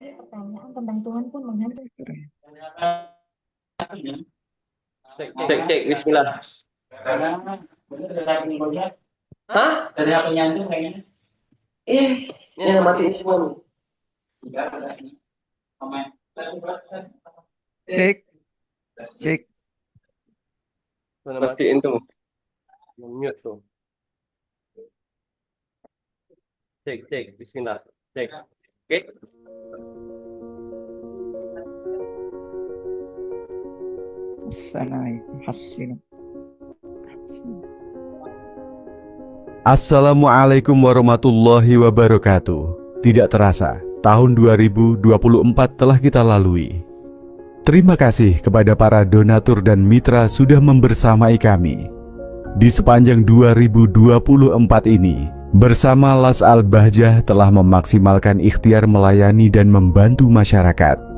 Pertanyaan tentang Tuhan pun menghantu. Cek cek Bismillah. Hah? Dari HP-nya itu kayaknya. Ini matiin semua nih. Cek, cek. Matiin tuh. Mute tuh. Cek cek Bismillah. Cek. Oke. Sana hasin. Assalamualaikum warahmatullahi wabarakatuh. Tidak terasa, tahun 2024 telah kita lalui. Terima kasih kepada para donatur dan mitra sudah membersamai kami. Di sepanjang 2024 ini, bersama Las Al-Bahjah telah memaksimalkan ikhtiar melayani dan membantu masyarakat.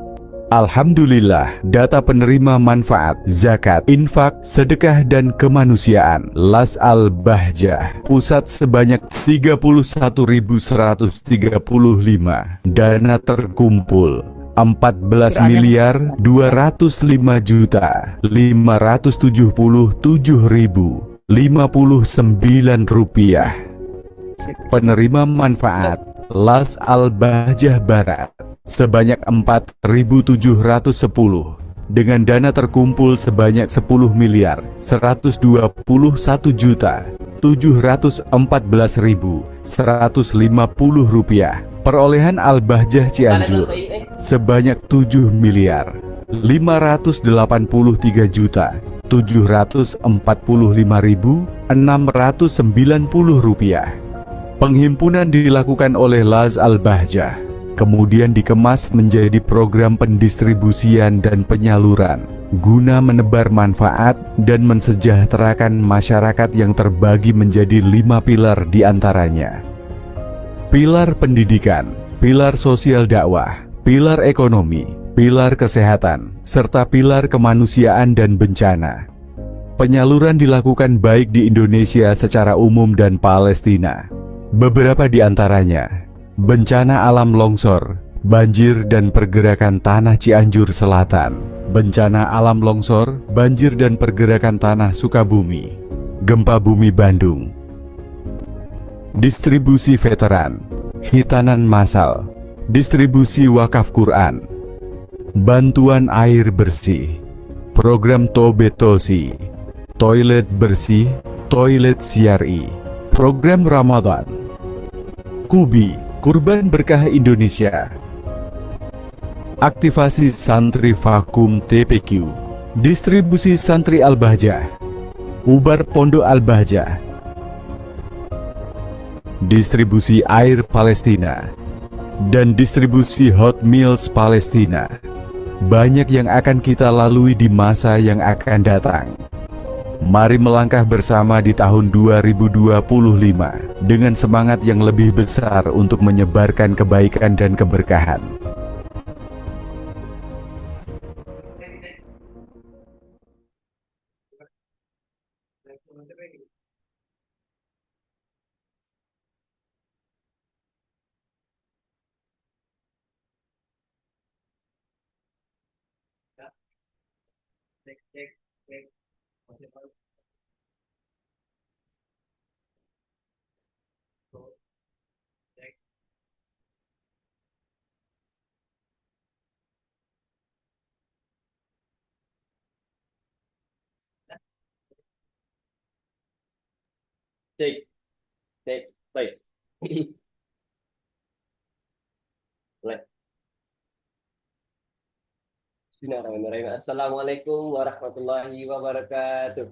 Alhamdulillah, data penerima manfaat, zakat, infak, sedekah dan kemanusiaan Las Al-Bahjah Pusat sebanyak 31.135, dana terkumpul 14.205.577.059 rupiah. Penerima manfaat Las Al-Bahjah Barat sebanyak 4.710 dengan dana terkumpul sebanyak 10.121.714.150 rupiah. Perolehan Al-Bahjah Cianjur sebanyak 7.583.745.690 rupiah. Penghimpunan dilakukan oleh Las Al-Bahjah, kemudian dikemas menjadi program pendistribusian dan penyaluran, guna menebar manfaat dan mensejahterakan masyarakat yang terbagi menjadi 5 pilar diantaranya. Pilar pendidikan, pilar sosial dakwah, pilar ekonomi, pilar kesehatan, serta pilar kemanusiaan dan bencana. Penyaluran dilakukan baik di Indonesia secara umum dan Palestina. Beberapa di antaranya: bencana alam longsor, banjir dan pergerakan tanah Cianjur Selatan, bencana alam longsor, banjir dan pergerakan tanah Sukabumi, gempa bumi Bandung, distribusi veteran, hitanan massal, distribusi wakaf Quran, bantuan air bersih, program Tobetosi, toilet bersih, toilet syari, program Ramadan, Kubi, Kurban Berkah Indonesia, aktivasi santri vakum TPQ, distribusi santri Al-Bahjah, ubar pondok Al-Bahjah, distribusi air Palestina, dan distribusi Hot Meals Palestina. Banyak yang akan kita lalui di masa yang akan datang. Mari melangkah bersama di tahun 2025 dengan semangat yang lebih besar untuk menyebarkan kebaikan dan keberkahan. Cek cek cek. Cek. Cek cek. Baik. Mulai. Bismillahirrahmanirrahim. Assalamualaikum warahmatullahi wabarakatuh.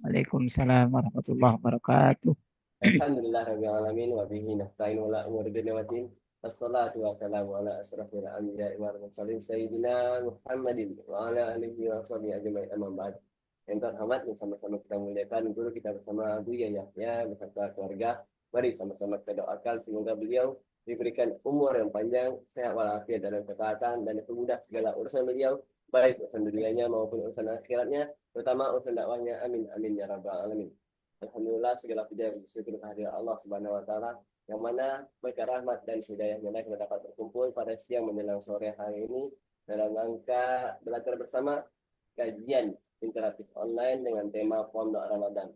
Waalaikumsalam warahmatullahi wabarakatuh. Alhamdulillah rabbil alamin wa bihi nasta'in wa la umuri dunya waddin. Wassalatu wassalamu ala asrafil anbiya'i wal mursalin sayyidina Muhammadin wa ala alihi wa sahbihi ajma'in, amma ba'd. Yang terhormat dan sama-sama kita muliakan guru kita bersama Buya Yahya beserta keluarga. Mari sama-sama kita doakan semoga beliau diberikan umur yang panjang, sehat walafiat dalam ketaatan dan dipermudah segala urusan beliau, baik urusan dunianya maupun urusan akhiratnya, terutama urusan dakwahnya. Amin amin ya rabbal alamin. Alhamdulillah segala puja bersyukur kehadirat Allah Subhanahu wa taala yang mana berkah rahmat dan hidayahnya kita dapat berkumpul pada siang menjelang sore hari ini dalam rangka belajar bersama kajian interaktif online dengan tema Pondok Ramadan.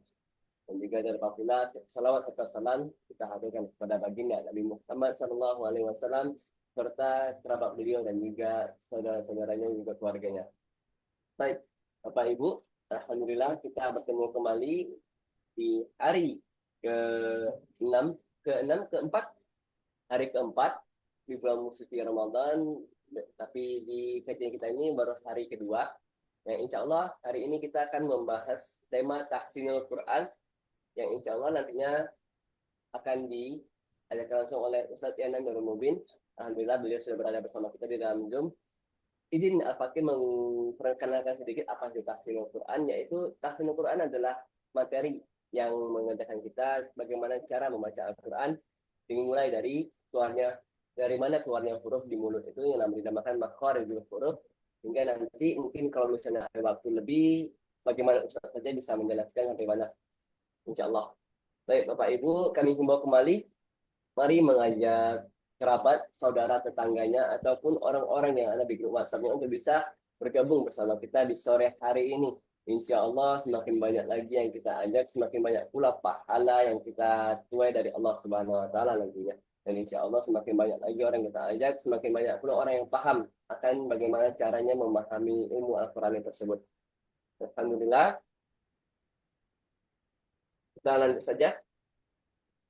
Dan juga dari pula salawat serta salam kita haturkan kepada baginda Nabi Muhammad SAW serta kerabat beliau dan juga saudara-saudaranya juga keluarganya. Baik, Bapak Ibu, alhamdulillah kita bertemu kembali di hari keempat, hari keempat di bulan suci Ramadan. Tapi di kajian kita ini baru hari kedua. Yang insya Allah hari ini kita akan membahas tema tahsinul Quran yang insya Allah nantinya akan diajarkan langsung oleh Ustadz Yanan Nurul Mubin. Alhamdulillah beliau sudah berada bersama kita di dalam Zoom. Izin Al-Fakir memperkenalkan sedikit apa itu tahsinul Quran, yaitu tahsinul Quran adalah materi yang mengajarkan kita bagaimana cara membaca Al-Quran dimulai dari mana keluarnya huruf di mulut itu yang dinamakan makharijul huruf, hingga nanti mungkin kalau misalnya ada waktu lebih bagaimana Ustaz saja bisa menjelaskan sampai mana insyaallah. Baik Bapak Ibu, kami himbau kembali mari mengajak kerabat, saudara, tetangganya ataupun orang-orang yang ada di grup WhatsApp-nya untuk bisa bergabung bersama kita di sore hari ini. Insya Allah semakin banyak lagi yang kita ajak, semakin banyak pula pahala yang kita tuai dari Allah Subhanahu Wa Taala nantinya. Dan insya Allah semakin banyak lagi orang yang kita ajak, semakin banyak pula orang yang paham akan bagaimana caranya memahami ilmu Al-Quran tersebut. Alhamdulillah. Kita lanjut saja.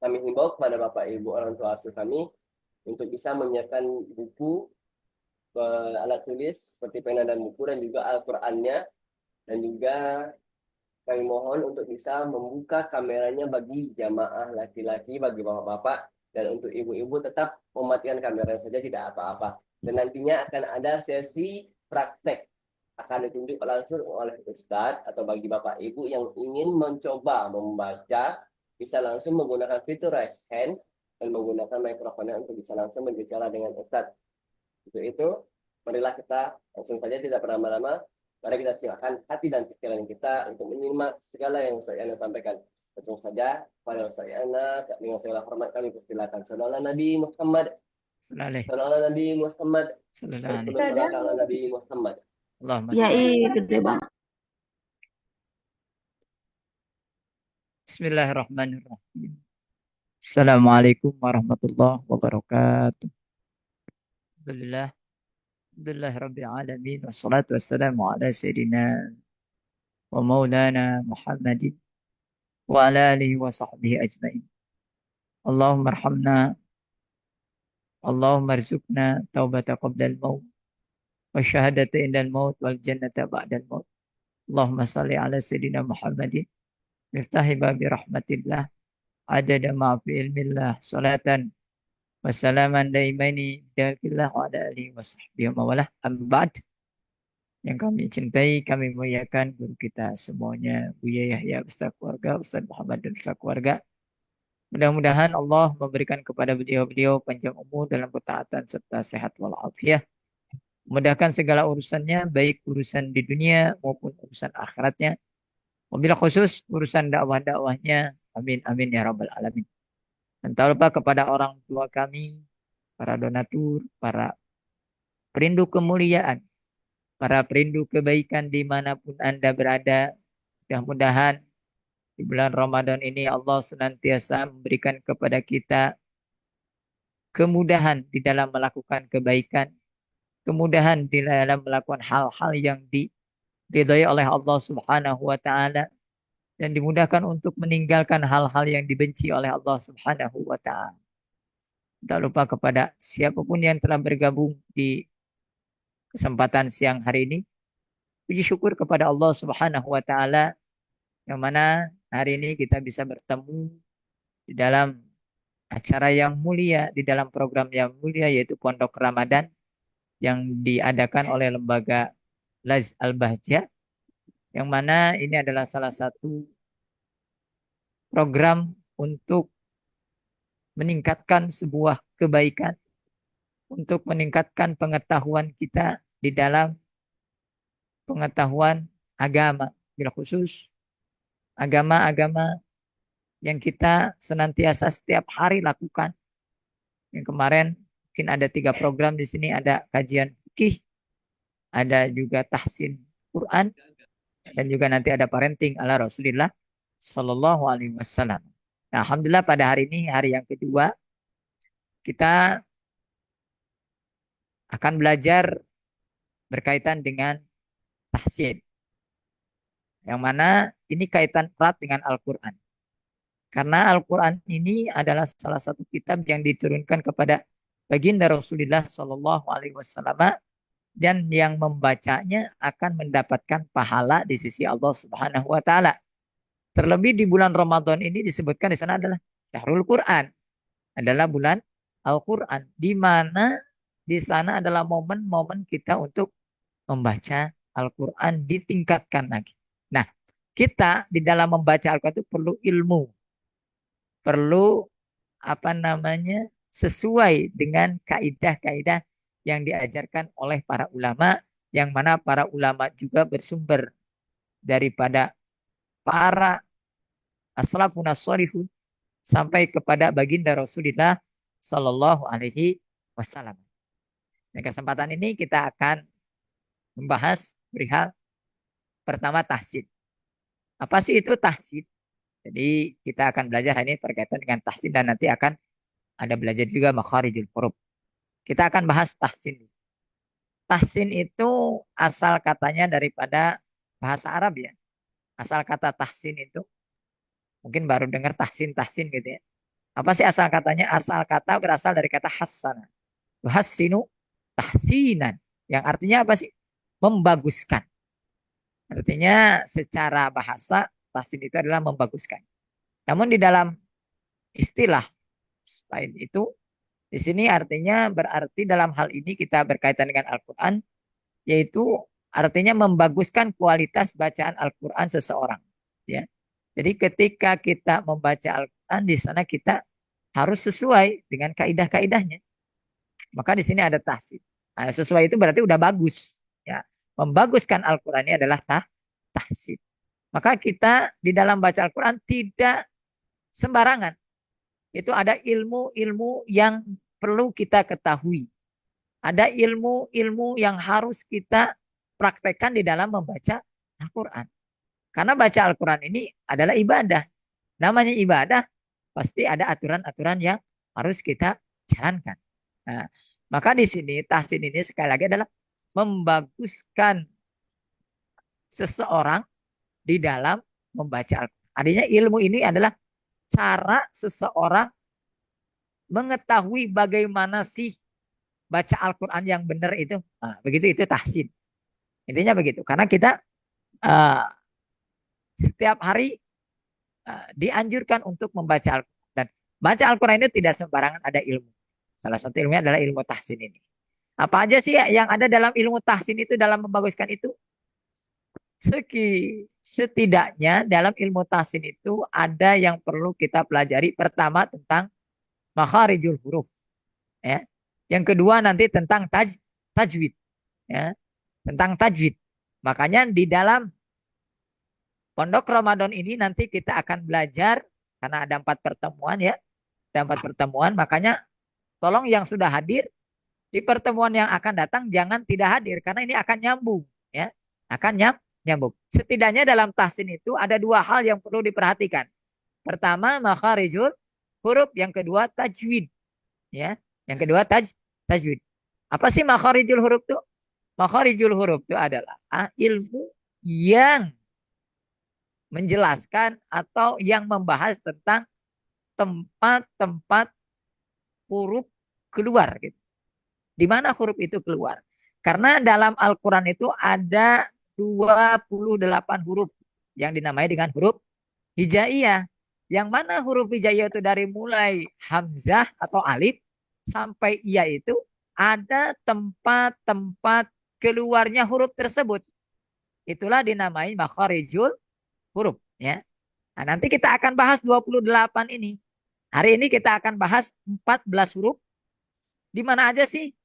Kami himbau kepada Bapak Ibu orang tua asuh kami untuk bisa menyiapkan buku, alat tulis seperti pena dan buku dan juga Al-Qurannya. Dan juga kami mohon untuk bisa membuka kameranya bagi jamaah laki-laki, bagi bapak-bapak, dan untuk ibu-ibu tetap mematikan kameranya saja, tidak apa-apa. Dan nantinya akan ada sesi praktek, akan ditunjuk langsung oleh Ustadz atau bagi bapak ibu yang ingin mencoba membaca, bisa langsung menggunakan fitur raise hand dan menggunakan mikrofonnya untuk bisa langsung berbicara dengan Ustadz. Itu, marilah kita langsung saja tidak berlama-lama. Mari kita silakan hati dan pikiran kita untuk menyimak segala yang Ustaz Yana sampaikan. Langsung saja pada Ustaz Yana dengan segala hormat kami persilakan. Sallallahu Nabi Muhammad. Sallallahu Nabi Muhammad. Sallallahu Nabi Muhammad. Allahumma Ya, salli. gede banget. Bismillahirrahmanirrahim. Assalamualaikum warahmatullahi wabarakatuh. Alhamdulillah. Alhamdulillah Rabbil Alamin. Wassalatu wassalamu ala Sayyidina wa maulana Muhammadin wa ala alihi wa sahbihi ajma'in. Allahumma arhamna, Allahumma arzuqna taubata qabla al-maut wa syahadata indal maut wal jannata ba'dal maut. Allahumma salli ala Sayyidina Muhammadin miftahi babi rahmatillah adada ma'fi ilmillah salatan wassalaman daimaini bidakillah wa ala alihi wa sahbihi wa mawalah. Ambad yang kami cintai, kami muliakan guru kita semuanya, Buya Yahya Ustaz keluarga, Ustaz Muhammad dan Ustaz keluarga. Mudah-mudahan Allah memberikan kepada beliau-beliau panjang umur dalam ketaatan serta sehat walafiat. Mudahkan segala urusannya, baik urusan di dunia maupun urusan akhiratnya. Wabil khusus urusan dakwah-dakwahnya. Amin amin ya rabbal alamin. Dan tak lupa kepada orang tua kami, para donatur, para perindu kemuliaan, para perindu kebaikan dimanapun Anda berada. Mudah-mudahan di bulan Ramadan ini Allah senantiasa memberikan kepada kita kemudahan di dalam melakukan kebaikan, kemudahan di dalam melakukan hal-hal yang diridhai oleh Allah Subhanahu wa Ta'ala, dan dimudahkan untuk meninggalkan hal-hal yang dibenci oleh Allah Subhanahu wa Ta'ala. Tak lupa kepada siapapun yang telah bergabung di kesempatan siang hari ini. Puji syukur kepada Allah Subhanahu wa Ta'ala yang mana hari ini kita bisa bertemu di dalam acara yang mulia, di dalam program yang mulia, yaitu Pondok Ramadan yang diadakan oleh lembaga Laz Al-Bahjah, yang mana ini adalah salah satu program untuk meningkatkan sebuah kebaikan, untuk meningkatkan pengetahuan kita di dalam pengetahuan agama, bila khusus agama-agama yang kita senantiasa setiap hari lakukan. Yang kemarin mungkin ada 3 program di sini, ada kajian fikih, ada juga tahsin Quran, dan juga nanti ada parenting ala Rasulullah Sallallahu Alaihi Wasallam. Nah, alhamdulillah pada hari ini hari yang kedua kita akan belajar berkaitan dengan tahsin, yang mana ini kaitan erat dengan Al-Quran. Karena Al-Quran ini adalah salah satu kitab yang diturunkan kepada baginda Rasulullah Sallallahu Alaihi Wasallam, dan yang membacanya akan mendapatkan pahala di sisi Allah Subhanahu Wa Taala. Terlebih di bulan Ramadan ini disebutkan di sana adalah Syahrul Quran, adalah bulan Al-Quran, di mana di sana adalah momen-momen kita untuk membaca Al-Quran ditingkatkan lagi. Nah, kita di dalam membaca Al-Quran itu perlu ilmu, perlu sesuai dengan kaidah-kaidah yang diajarkan oleh para ulama, yang mana para ulama juga bersumber daripada para as-salafun as-salihun sampai kepada baginda Rasulullah Sallallahu Alaihi Wasallam. Di kesempatan ini kita akan membahas perihal pertama tahsin. Apa sih itu tahsin? Jadi kita akan belajar ini berkaitan dengan tahsin, dan nanti akan ada belajar juga makharijul huruf. Kita akan bahas tahsin. Tahsin itu asal katanya daripada bahasa Arab ya. Asal kata tahsin itu mungkin baru dengar tahsin gitu ya. Apa sih asal katanya? Asal kata berasal dari kata hassana. Hassinu tahsinan. Yang artinya apa sih? Membaguskan. Artinya secara bahasa tahsin itu adalah membaguskan. Namun di dalam istilah lain itu, di sini artinya berarti dalam hal ini kita berkaitan dengan Al-Quran, yaitu artinya membaguskan kualitas bacaan Al-Quran seseorang. Ya. Jadi ketika kita membaca Al-Quran, di sana kita harus sesuai dengan kaidah-kaidahnya. Maka di sini ada tahsin. Nah, sesuai itu berarti udah bagus. Ya. Membaguskan Al-Quran ini adalah tahsin. Maka kita di dalam baca Al-Quran tidak sembarangan. Itu ada ilmu-ilmu yang perlu kita ketahui. Ada ilmu-ilmu yang harus kita praktekkan di dalam membaca Al-Quran. Karena baca Al-Quran ini adalah ibadah. Namanya ibadah, pasti ada aturan-aturan yang harus kita jalankan. Nah, maka di sini tahsin ini sekali lagi adalah membaguskan seseorang di dalam membaca Al-Quran. Artinya ilmu ini adalah cara seseorang mengetahui bagaimana sih baca Al-Quran yang benar itu. Nah, begitu itu tahsin. Intinya begitu. Karena kita setiap hari dianjurkan untuk membaca Al-Quran. Dan baca Al-Quran itu tidak sembarangan, ada ilmu. Salah satu ilmunya adalah ilmu tahsin ini. Apa aja sih yang ada dalam ilmu tahsin itu, dalam membaguskan itu? Setidaknya dalam ilmu tahsin itu ada yang perlu kita pelajari. Pertama tentang makharijul huruf. Ya. Yang kedua nanti tentang tajwid. Ya. Tentang tajwid. Makanya di dalam Pondok Ramadan ini nanti kita akan belajar, karena ada 4 pertemuan ya. Ada 4 pertemuan, makanya tolong yang sudah hadir di pertemuan yang akan datang jangan tidak hadir, karena ini akan nyambung ya. Akan nyambung. Setidaknya dalam tahsin itu ada 2 hal yang perlu diperhatikan. Pertama makharijul huruf, yang kedua tajwid. Ya. Yang kedua tajwid. Apa sih makharijul huruf itu? Makharijul huruf itu adalah ilmu yang menjelaskan atau yang membahas tentang tempat-tempat huruf keluar gitu. Di mana huruf itu keluar? Karena dalam Al-Quran itu ada 28 huruf yang dinamai dengan huruf hijaiyah. Yang mana huruf hijaiyah itu dari mulai hamzah atau alif sampai iya itu ada tempat-tempat keluarnya huruf tersebut. Itulah dinamai makharijul huruf ya. Nah, nanti kita akan bahas 28 ini. Hari ini kita akan bahas 14 huruf. Di mana aja sih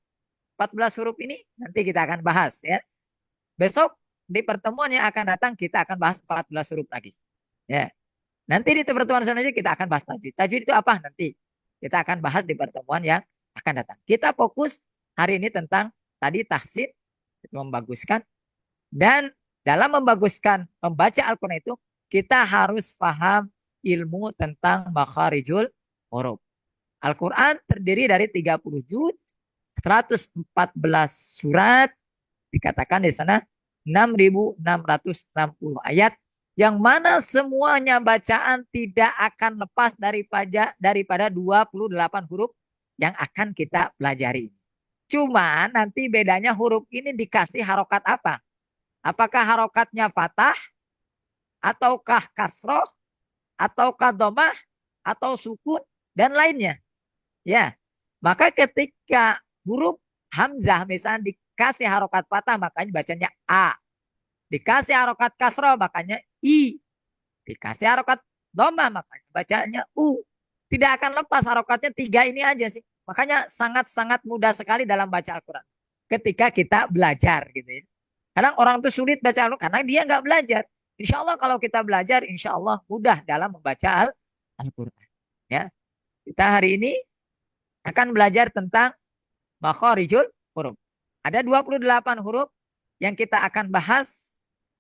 14 huruf ini? Nanti kita akan bahas ya. Besok di pertemuan yang akan datang kita akan bahas 14 huruf lagi. Ya. Nanti di pertemuan selanjutnya kita akan bahas tajwid. Tajwid itu apa nanti? Kita akan bahas di pertemuan yang akan datang. Kita fokus hari ini tentang tadi tahsin, membaguskan. Dan dalam membaguskan membaca Al-Quran itu, kita harus paham ilmu tentang makharijul huruf. Al-Quran terdiri dari 30 juz, 114 surat, dikatakan di sana 6.660 ayat, yang mana semuanya bacaan tidak akan lepas daripada 28 huruf yang akan kita pelajari. Cuma nanti bedanya huruf ini dikasih harokat apa? Apakah harokatnya fathah, ataukah kasroh, ataukah domah, atau sukun, dan lainnya. Ya, maka ketika huruf hamzah misalnya dikasih harokat fathah, makanya bacanya A. Dikasih harokat kasroh, makanya I. Dikasih harokat domah, makanya bacanya U. Tidak akan lepas harokatnya 3 ini aja sih. Makanya sangat-sangat mudah sekali dalam baca Al-Quran. Ketika kita belajar gitu ya. Kadang orang itu sulit baca Al-Quran karena dia nggak belajar. Insya Allah kalau kita belajar, insya Allah mudah dalam membaca Al-Quran. Ya, kita hari ini akan belajar tentang makharijul huruf. Ada 28 huruf yang kita akan bahas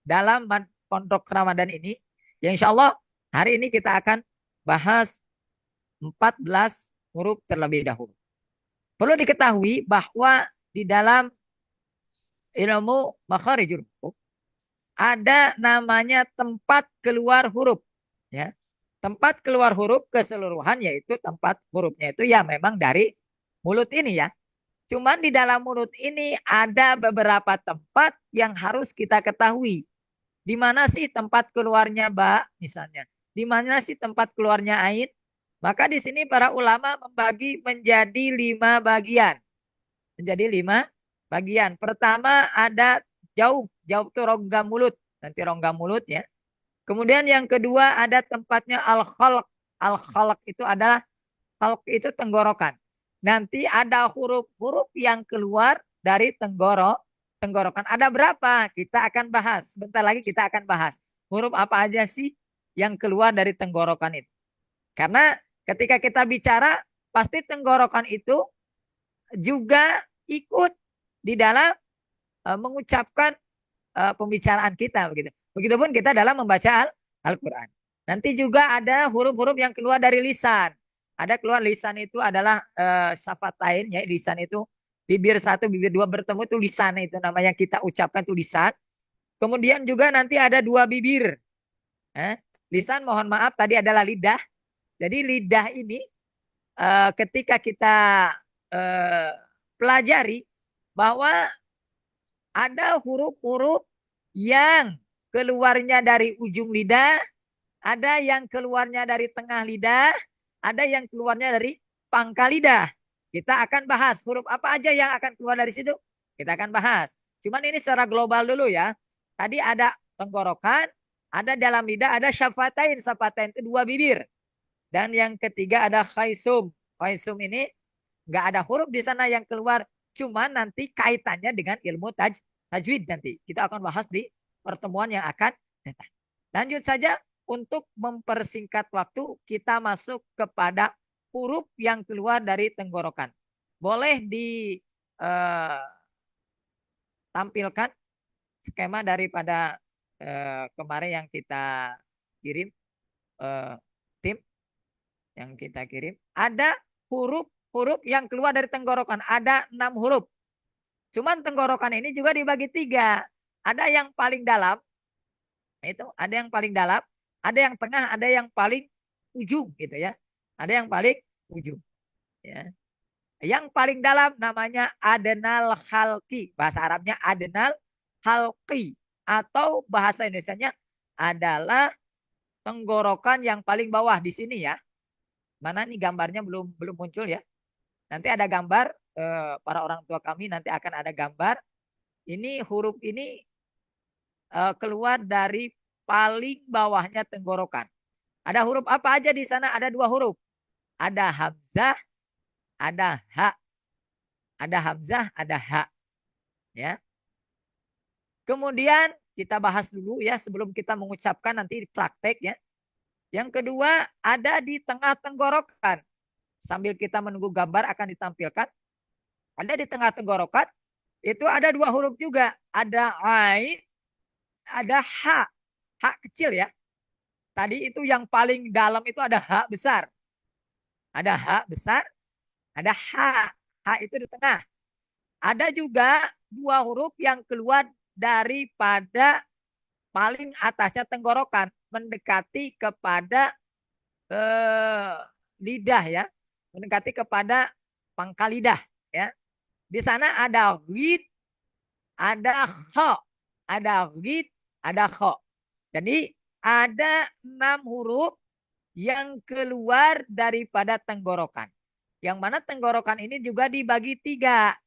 dalam pondok Ramadan ini. Ya insya Allah hari ini kita akan bahas 14 huruf terlebih dahulu. Perlu diketahui bahwa di dalam ilmu makharijul huruf ada namanya tempat keluar huruf. Ya. Tempat keluar huruf keseluruhan yaitu tempat hurufnya itu ya memang dari mulut ini ya. Cuman di dalam mulut ini ada beberapa tempat yang harus kita ketahui. Di mana sih tempat keluarnya ba misalnya? Di mana sih tempat keluarnya ain? Maka di sini para ulama membagi menjadi 5 bagian. Menjadi 5 bagian. Pertama ada jauh itu rongga mulut. Nanti rongga mulut ya. Kemudian yang kedua ada tempatnya al-khalq. Al-khalq itu adalah khalq itu tenggorokan. Nanti ada huruf-huruf yang keluar dari tenggorokan. Ada berapa? Kita akan bahas. Sebentar lagi kita akan bahas. Huruf apa aja sih yang keluar dari tenggorokan itu? Karena ketika kita bicara, pasti tenggorokan itu juga ikut di dalam mengucapkan pembicaraan kita begitu. Begitupun kita dalam membaca Al-Quran. Nanti juga ada huruf-huruf yang keluar dari lisan. Ada keluar lisan itu adalah syafatain, ya lisan itu bibir 1, bibir 2 bertemu itu lisan itu namanya kita ucapkan itu lisan. Kemudian juga nanti ada 2 bibir. Lisan mohon maaf tadi adalah lidah. Jadi lidah ini ketika kita pelajari bahwa ada huruf-huruf yang keluarnya dari ujung lidah, ada yang keluarnya dari tengah lidah, ada yang keluarnya dari pangkal lidah. Kita akan bahas huruf apa aja yang akan keluar dari situ. Kita akan bahas. Cuman ini secara global dulu ya. Tadi ada tenggorokan, ada dalam lidah, ada syafatain. Syafatain itu 2 bibir. Dan yang ketiga ada khaisum. Khaisum ini nggak ada huruf di sana yang keluar. Cuman nanti kaitannya dengan ilmu tajwid nanti. Kita akan bahas di pertemuan yang akan datang. Lanjut saja untuk mempersingkat waktu kita masuk kepada huruf yang keluar dari tenggorokan. Boleh ditampilkan skema daripada kemarin yang kita kirim tim yang kita kirim. Ada huruf-huruf yang keluar dari tenggorokan. Ada 6 huruf. Cuman tenggorokan ini juga dibagi 3. Ada yang paling dalam, itu ada yang paling dalam, ada yang tengah, ada yang paling ujung gitu ya. Ada yang paling ujung. Ya. Yang paling dalam namanya adnal halqi. Bahasa Arabnya adnal halqi. Atau bahasa Indonesianya adalah tenggorokan yang paling bawah di sini ya. Mana nih gambarnya belum muncul ya. Nanti ada gambar, para orang tua kami nanti akan ada gambar. Ini huruf ini keluar dari paling bawahnya tenggorokan. Ada huruf apa aja di sana? Ada 2 huruf. Ada hamzah, ada ha. Ada hamzah, ada ha. Ya. Kemudian kita bahas dulu ya sebelum kita mengucapkan nanti praktek ya. Yang kedua ada di tengah tenggorokan. Sambil kita menunggu gambar akan ditampilkan. Ada di tengah tenggorokan. Itu ada dua huruf juga. Ada ain, ada ha. Ha kecil ya. Tadi itu yang paling dalam itu ada ha besar. Ada ha besar, ada ha. Ha itu di tengah. Ada juga dua huruf yang keluar daripada paling atasnya tenggorokan. Mendekati kepada lidah ya. Mendekati kepada pangkal lidah ya. Di sana ada rid, ada kho. Ada rid, ada kho. Jadi ada 6 huruf yang keluar daripada tenggorokan. Yang mana tenggorokan ini juga dibagi 3.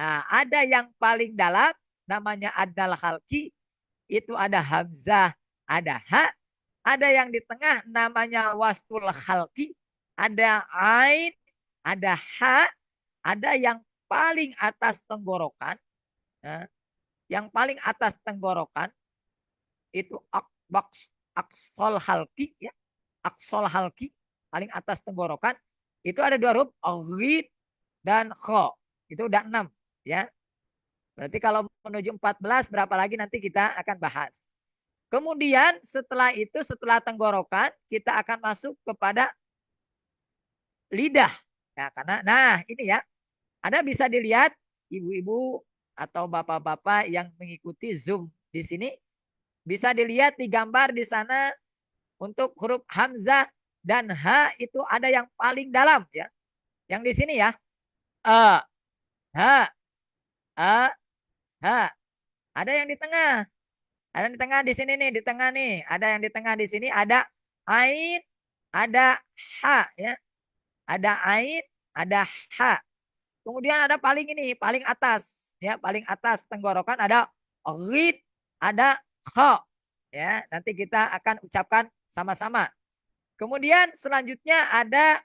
Nah, ada yang paling dalam namanya adal halki. Itu ada hamzah, ada ha. Ada yang di tengah namanya wastul halki. Ada ain, ada ha. Ada yang paling atas tenggorokan. Nah, yang paling atas tenggorokan itu aksol halki ya. Aksol halki paling atas tenggorokan itu ada 2 huruf ghid dan kho. Itu udah 6 ya. Berarti kalau menuju 14 berapa lagi nanti kita akan bahas. Kemudian setelah itu setelah tenggorokan kita akan masuk kepada lidah. Ya, karena nah ini ya. Ada bisa dilihat ibu-ibu atau bapak-bapak yang mengikuti Zoom di sini bisa dilihat di gambar di sana. Untuk huruf hamzah dan ha itu ada yang paling dalam ya. Yang di sini ya. A, ha, a, ha. Ada yang di tengah. Ada yang di tengah di sini nih, di tengah nih. Ada yang di tengah di sini ada ain, ada ha ya. Ada ain, ada ha. Kemudian ada paling ini, paling atas ya, paling atas tenggorokan ada ghid, ada kha. Ya, nanti kita akan ucapkan sama-sama. Kemudian selanjutnya ada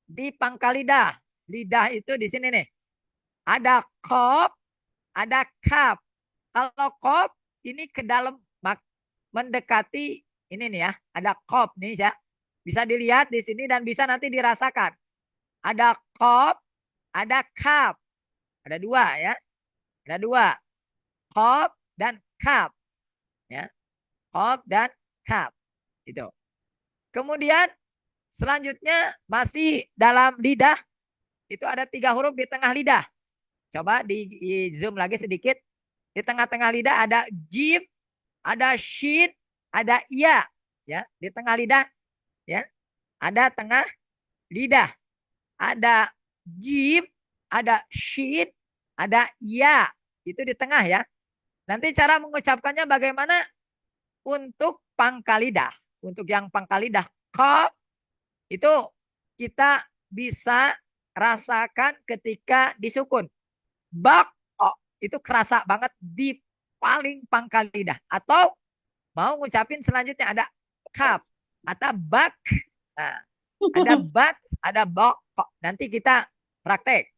di pangkal lidah. Lidah itu di sini nih. Ada kop, ada kap. Kalau kop ini ke dalam mendekati ini nih ya. Ada kop nih ya. Bisa dilihat di sini dan bisa nanti dirasakan. Ada kop, ada kap. Ada 2 ya. Ada 2. Kop dan kap. Ya. Kop dan kap. Itu. Kemudian selanjutnya masih dalam lidah. Itu ada 3 huruf di tengah lidah. Coba di zoom lagi sedikit. Di tengah-tengah lidah ada jim, ada shin, ada ya. Ya, di tengah lidah ya. Ada tengah lidah. Ada jim, ada shin, ada ya. Itu di tengah ya. Nanti cara mengucapkannya bagaimana? Untuk pangkal lidah. Untuk yang pangkal lidah. Kop. Itu kita bisa rasakan ketika disukun. Bak. Oh, itu kerasa banget di paling pangkal lidah. Atau mau ngucapin selanjutnya ada kap. Atau bak. Nah, ada bak. Ada bak. Nanti kita praktek.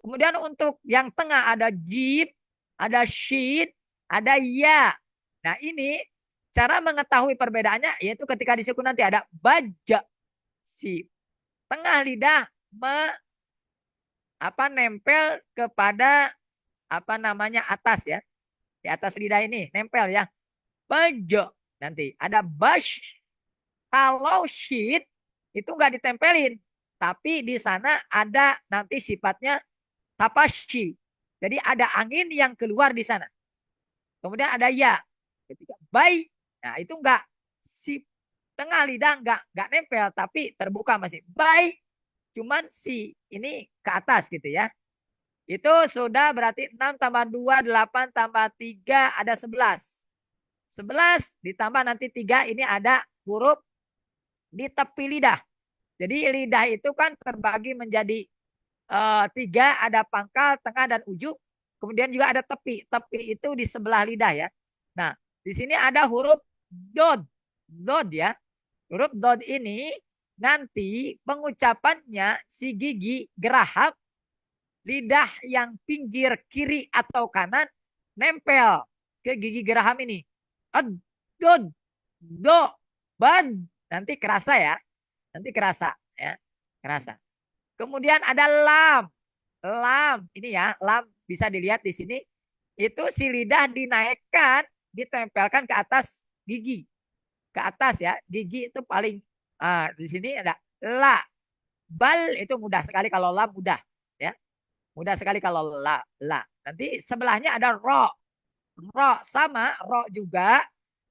Kemudian untuk yang tengah ada jim. Ada shin. Ada ya. Nah ini cara mengetahui perbedaannya yaitu ketika disukun nanti ada baja. Si tengah lidah nempel kepada atas ya. Di atas lidah ini nempel ya. Baja. Nanti ada bash. Kalau shin itu nggak ditempelin. Tapi di sana ada nanti sifatnya tapashi. Jadi ada angin yang keluar di sana. Kemudian ada ya. Ketika bay. Nah itu enggak si tengah lidah enggak nempel tapi terbuka masih bay. Cuman si ini ke atas gitu ya. Itu sudah berarti 6 tambah 2 8 tambah 3 ada 11. 11 ditambah nanti 3 ini ada huruf di tepi lidah. Jadi lidah itu kan terbagi menjadi 3 ada pangkal, tengah dan ujung. Kemudian juga ada tepi. Tepi itu di sebelah lidah ya. Nah, di sini ada huruf dod. Dod ya. Huruf dod ini nanti pengucapannya si gigi geraham lidah yang pinggir kiri atau kanan nempel ke gigi geraham ini. Dod, do, bad, Nanti kerasa ya. Nanti kerasa ya. Kerasa. Kemudian ada lam. Lam. Ini ya, lam bisa dilihat di sini. Itu si lidah dinaikkan, ditempelkan ke atas gigi. Ke atas ya. Gigi itu paling di sini ada la. Bal itu mudah sekali kalau la mudah ya. Mudah sekali kalau la. Nanti sebelahnya ada ro. Ro sama ro juga.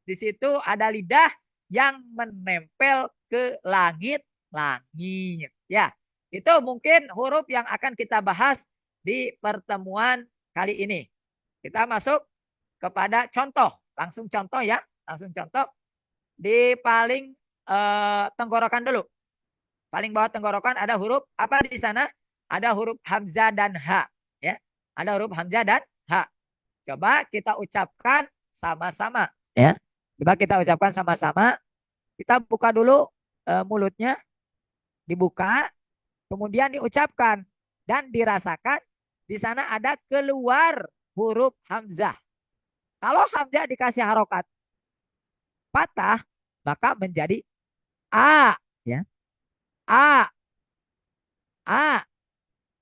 Di situ ada lidah yang menempel ke langit-langit. Ya, itu mungkin huruf yang akan kita bahas di pertemuan kali ini. Kita masuk kepada contoh. Langsung contoh ya. Langsung contoh. Di paling tenggorokan dulu. Paling bawah tenggorokan ada huruf apa di sana? Ada huruf hamzah dan ha. Ya, ada huruf hamzah dan ha. Coba kita ucapkan sama-sama. Ya, coba kita ucapkan sama-sama. Kita buka dulu mulutnya, dibuka, kemudian diucapkan dan dirasakan. Di sana ada keluar huruf hamzah. Kalau hamzah dikasih harokat patah, maka menjadi a, ya. A,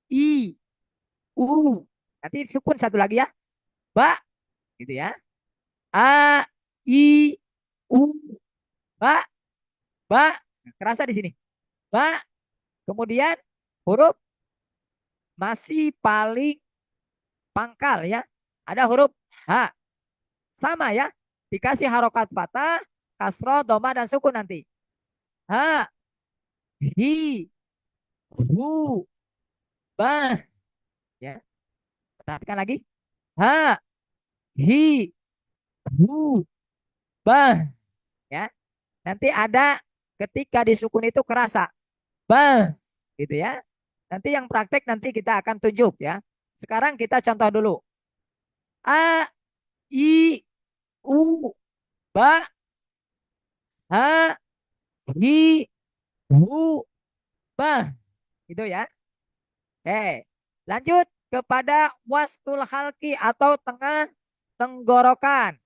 I, U. Nanti sukun satu lagi ya. Ba, gitu ya. A, I, U, ba, ba. Kerasa di sini. Ba. Kemudian huruf masih paling pangkal ya. Ada huruf H. Sama ya. Dikasih harokat fathah, kasroh, doma, dan sukun nanti. H, hi, hu, ba. Ya. Perhatikan lagi. H, hi, hu, ba. Ya. Nanti ada ketika disukun itu kerasa. Ba. Gitu ya. Nanti yang praktek nanti kita akan tunjuk ya. Sekarang kita contoh dulu. A, I, U, Ba, Ha, Hi, Hu, Ba. Gitu ya. Oke. Lanjut kepada wastul halki atau tengah tenggorokan.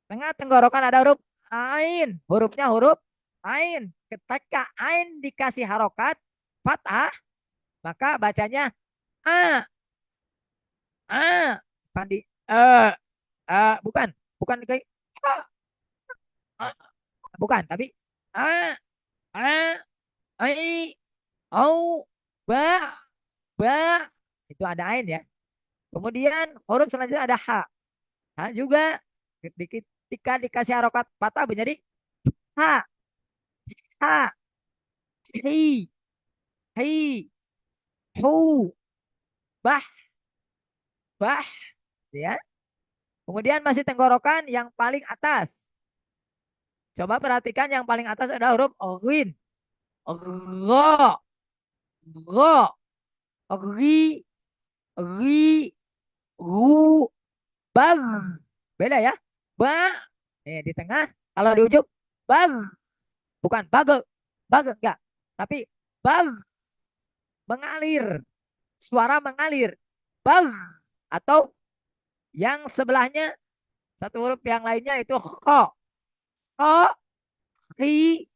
Tengah tenggorokan ada huruf ain. Hurufnya huruf ain. Ketika ain dikasih harokat fathah, maka bacanya a. A. Bukan di bukan. Bukan kayak bukan, tapi a, a, ai, au, ba, ba. Itu ada ain ya. Kemudian huruf selanjutnya ada ha. Ha juga ketika dikasih harokat patah menjadi ha, ha, hi, hi, hu, bah, bah, ya. Kemudian masih tenggorokan yang paling atas. Coba perhatikan yang paling atas ada huruf ghin. Gho, gho, ri, ri, ru, bag. Beda ya. Ba. Di tengah. Kalau di ujung. Bag. Bukan bage. Bage enggak. Tapi bag. Mengalir. Suara mengalir. Bag. Atau yang sebelahnya. Satu huruf yang lainnya itu kho. Kho. Ri.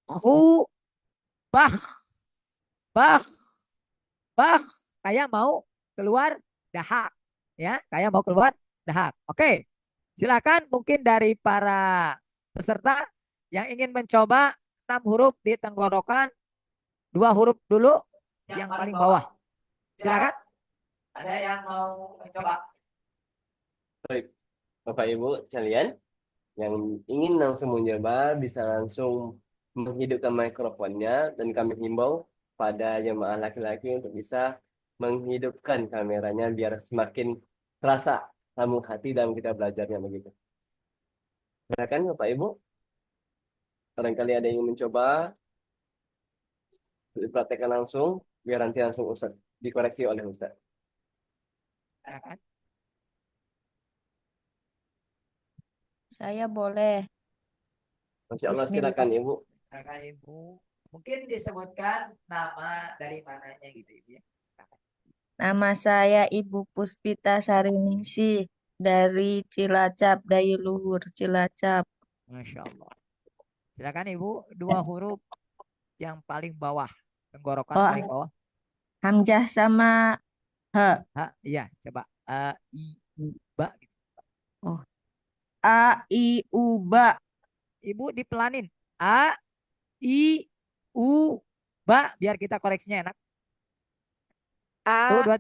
Hu. Bah. Bah. Bah. Kayak mau keluar dahak. Ya. Kayak mau keluar dahak. Oke. Silakan mungkin dari para peserta yang ingin mencoba 6 huruf di tenggorokan, 2 huruf dulu yang paling bawah. Silakan. Ada yang mau mencoba? Baik, Bapak Ibu sekalian, yang ingin langsung mencoba bisa langsung menghidupkan mikrofonnya dan kami himbau pada jemaah laki-laki untuk bisa menghidupkan kameranya biar semakin terasa sambung hati dalam kita belajarnya begitu. Silakan Bapak Ibu, barangkali ada yang ingin mencoba dipraktekkan langsung biar nanti langsung Ustaz dikoreksi oleh Ustaz. Silakan. Saya boleh. Masya Allah, Bismillah. silakan Ibu. Silakan Ibu. Mungkin disebutkan nama dari mananya gitu Ibu ya. Nama saya Ibu Puspita Sariningsih dari Cilacap, Dayuluhur, Cilacap. Masya Allah. Silakan Ibu, dua huruf yang paling bawah, tenggorokan Oh, paling bawah. Hamzah sama H. Iya, coba. A, I, U, ba. Oh, A, I, U, Ba. Ibu dipelanin. A, I, U, ba. Biar kita koreksinya enak. Tuh, A, dua.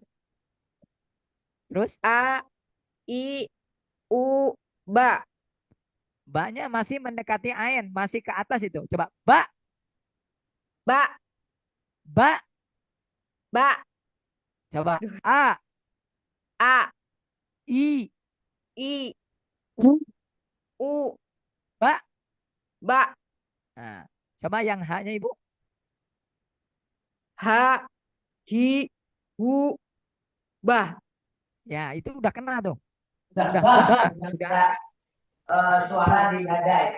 Terus, A, I, U, Ba. ba-nya masih mendekati ain, masih ke atas itu. Coba, ba, Ba, ba. Ba. Coba, Duh. A, A, I, I, U, U, ba. Ba. Nah, coba yang H-nya Ibu. H, Hi, Hu, Bah. Ya, itu udah kena tuh. Udah, Udah, bah, udah udah suara di dada.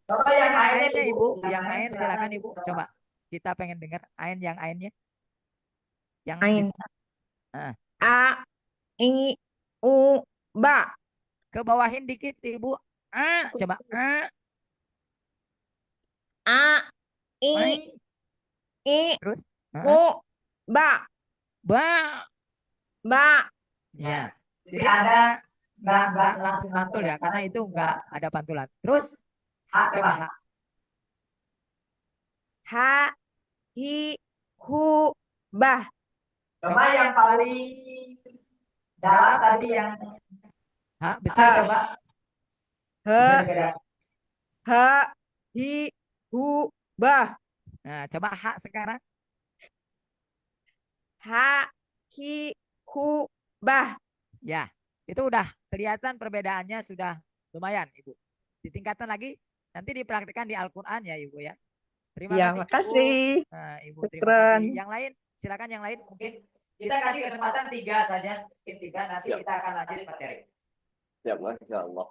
Coba Coba yang yang lainnya ainnya Ibu, Ibu, yang yang lain ain silakan silakan Ibu. Ibu. Coba kita pengen dengar ain yang ainnya, yang di, Ain. ah, A, I, U, Ba. ke bawahin dikit Ibu. Coba A, I, ai. I, Terus U, Ba. ba. Ba. Ya. Jadi Jadi ada Anda nggak nggak langsung mantul ya, karena itu nggak ada pantulan. Terus H coba coba. H. H, Hi, Hu, Bah. Coba yang paling dalam tadi yang H besar H, coba. Bisa H, digerak. H, Hi, Hu, Bah. Nah, coba H sekarang. H, Hi, Hu, Bah. Ya, itu udah kelihatan perbedaannya sudah lumayan Ibu. Ditingkatkan lagi, nanti dipraktikkan di Al-Quran ya Ibu ya. Terima Ya, kasih Ibu. makasih. Nah, Ibu terima Syukran. kasih. Yang lain, silakan yang lain. Mungkin kita kasih kesempatan 3 saja. Mungkin 3, nanti kita akan lanjut materi. Ya, Masya Allah.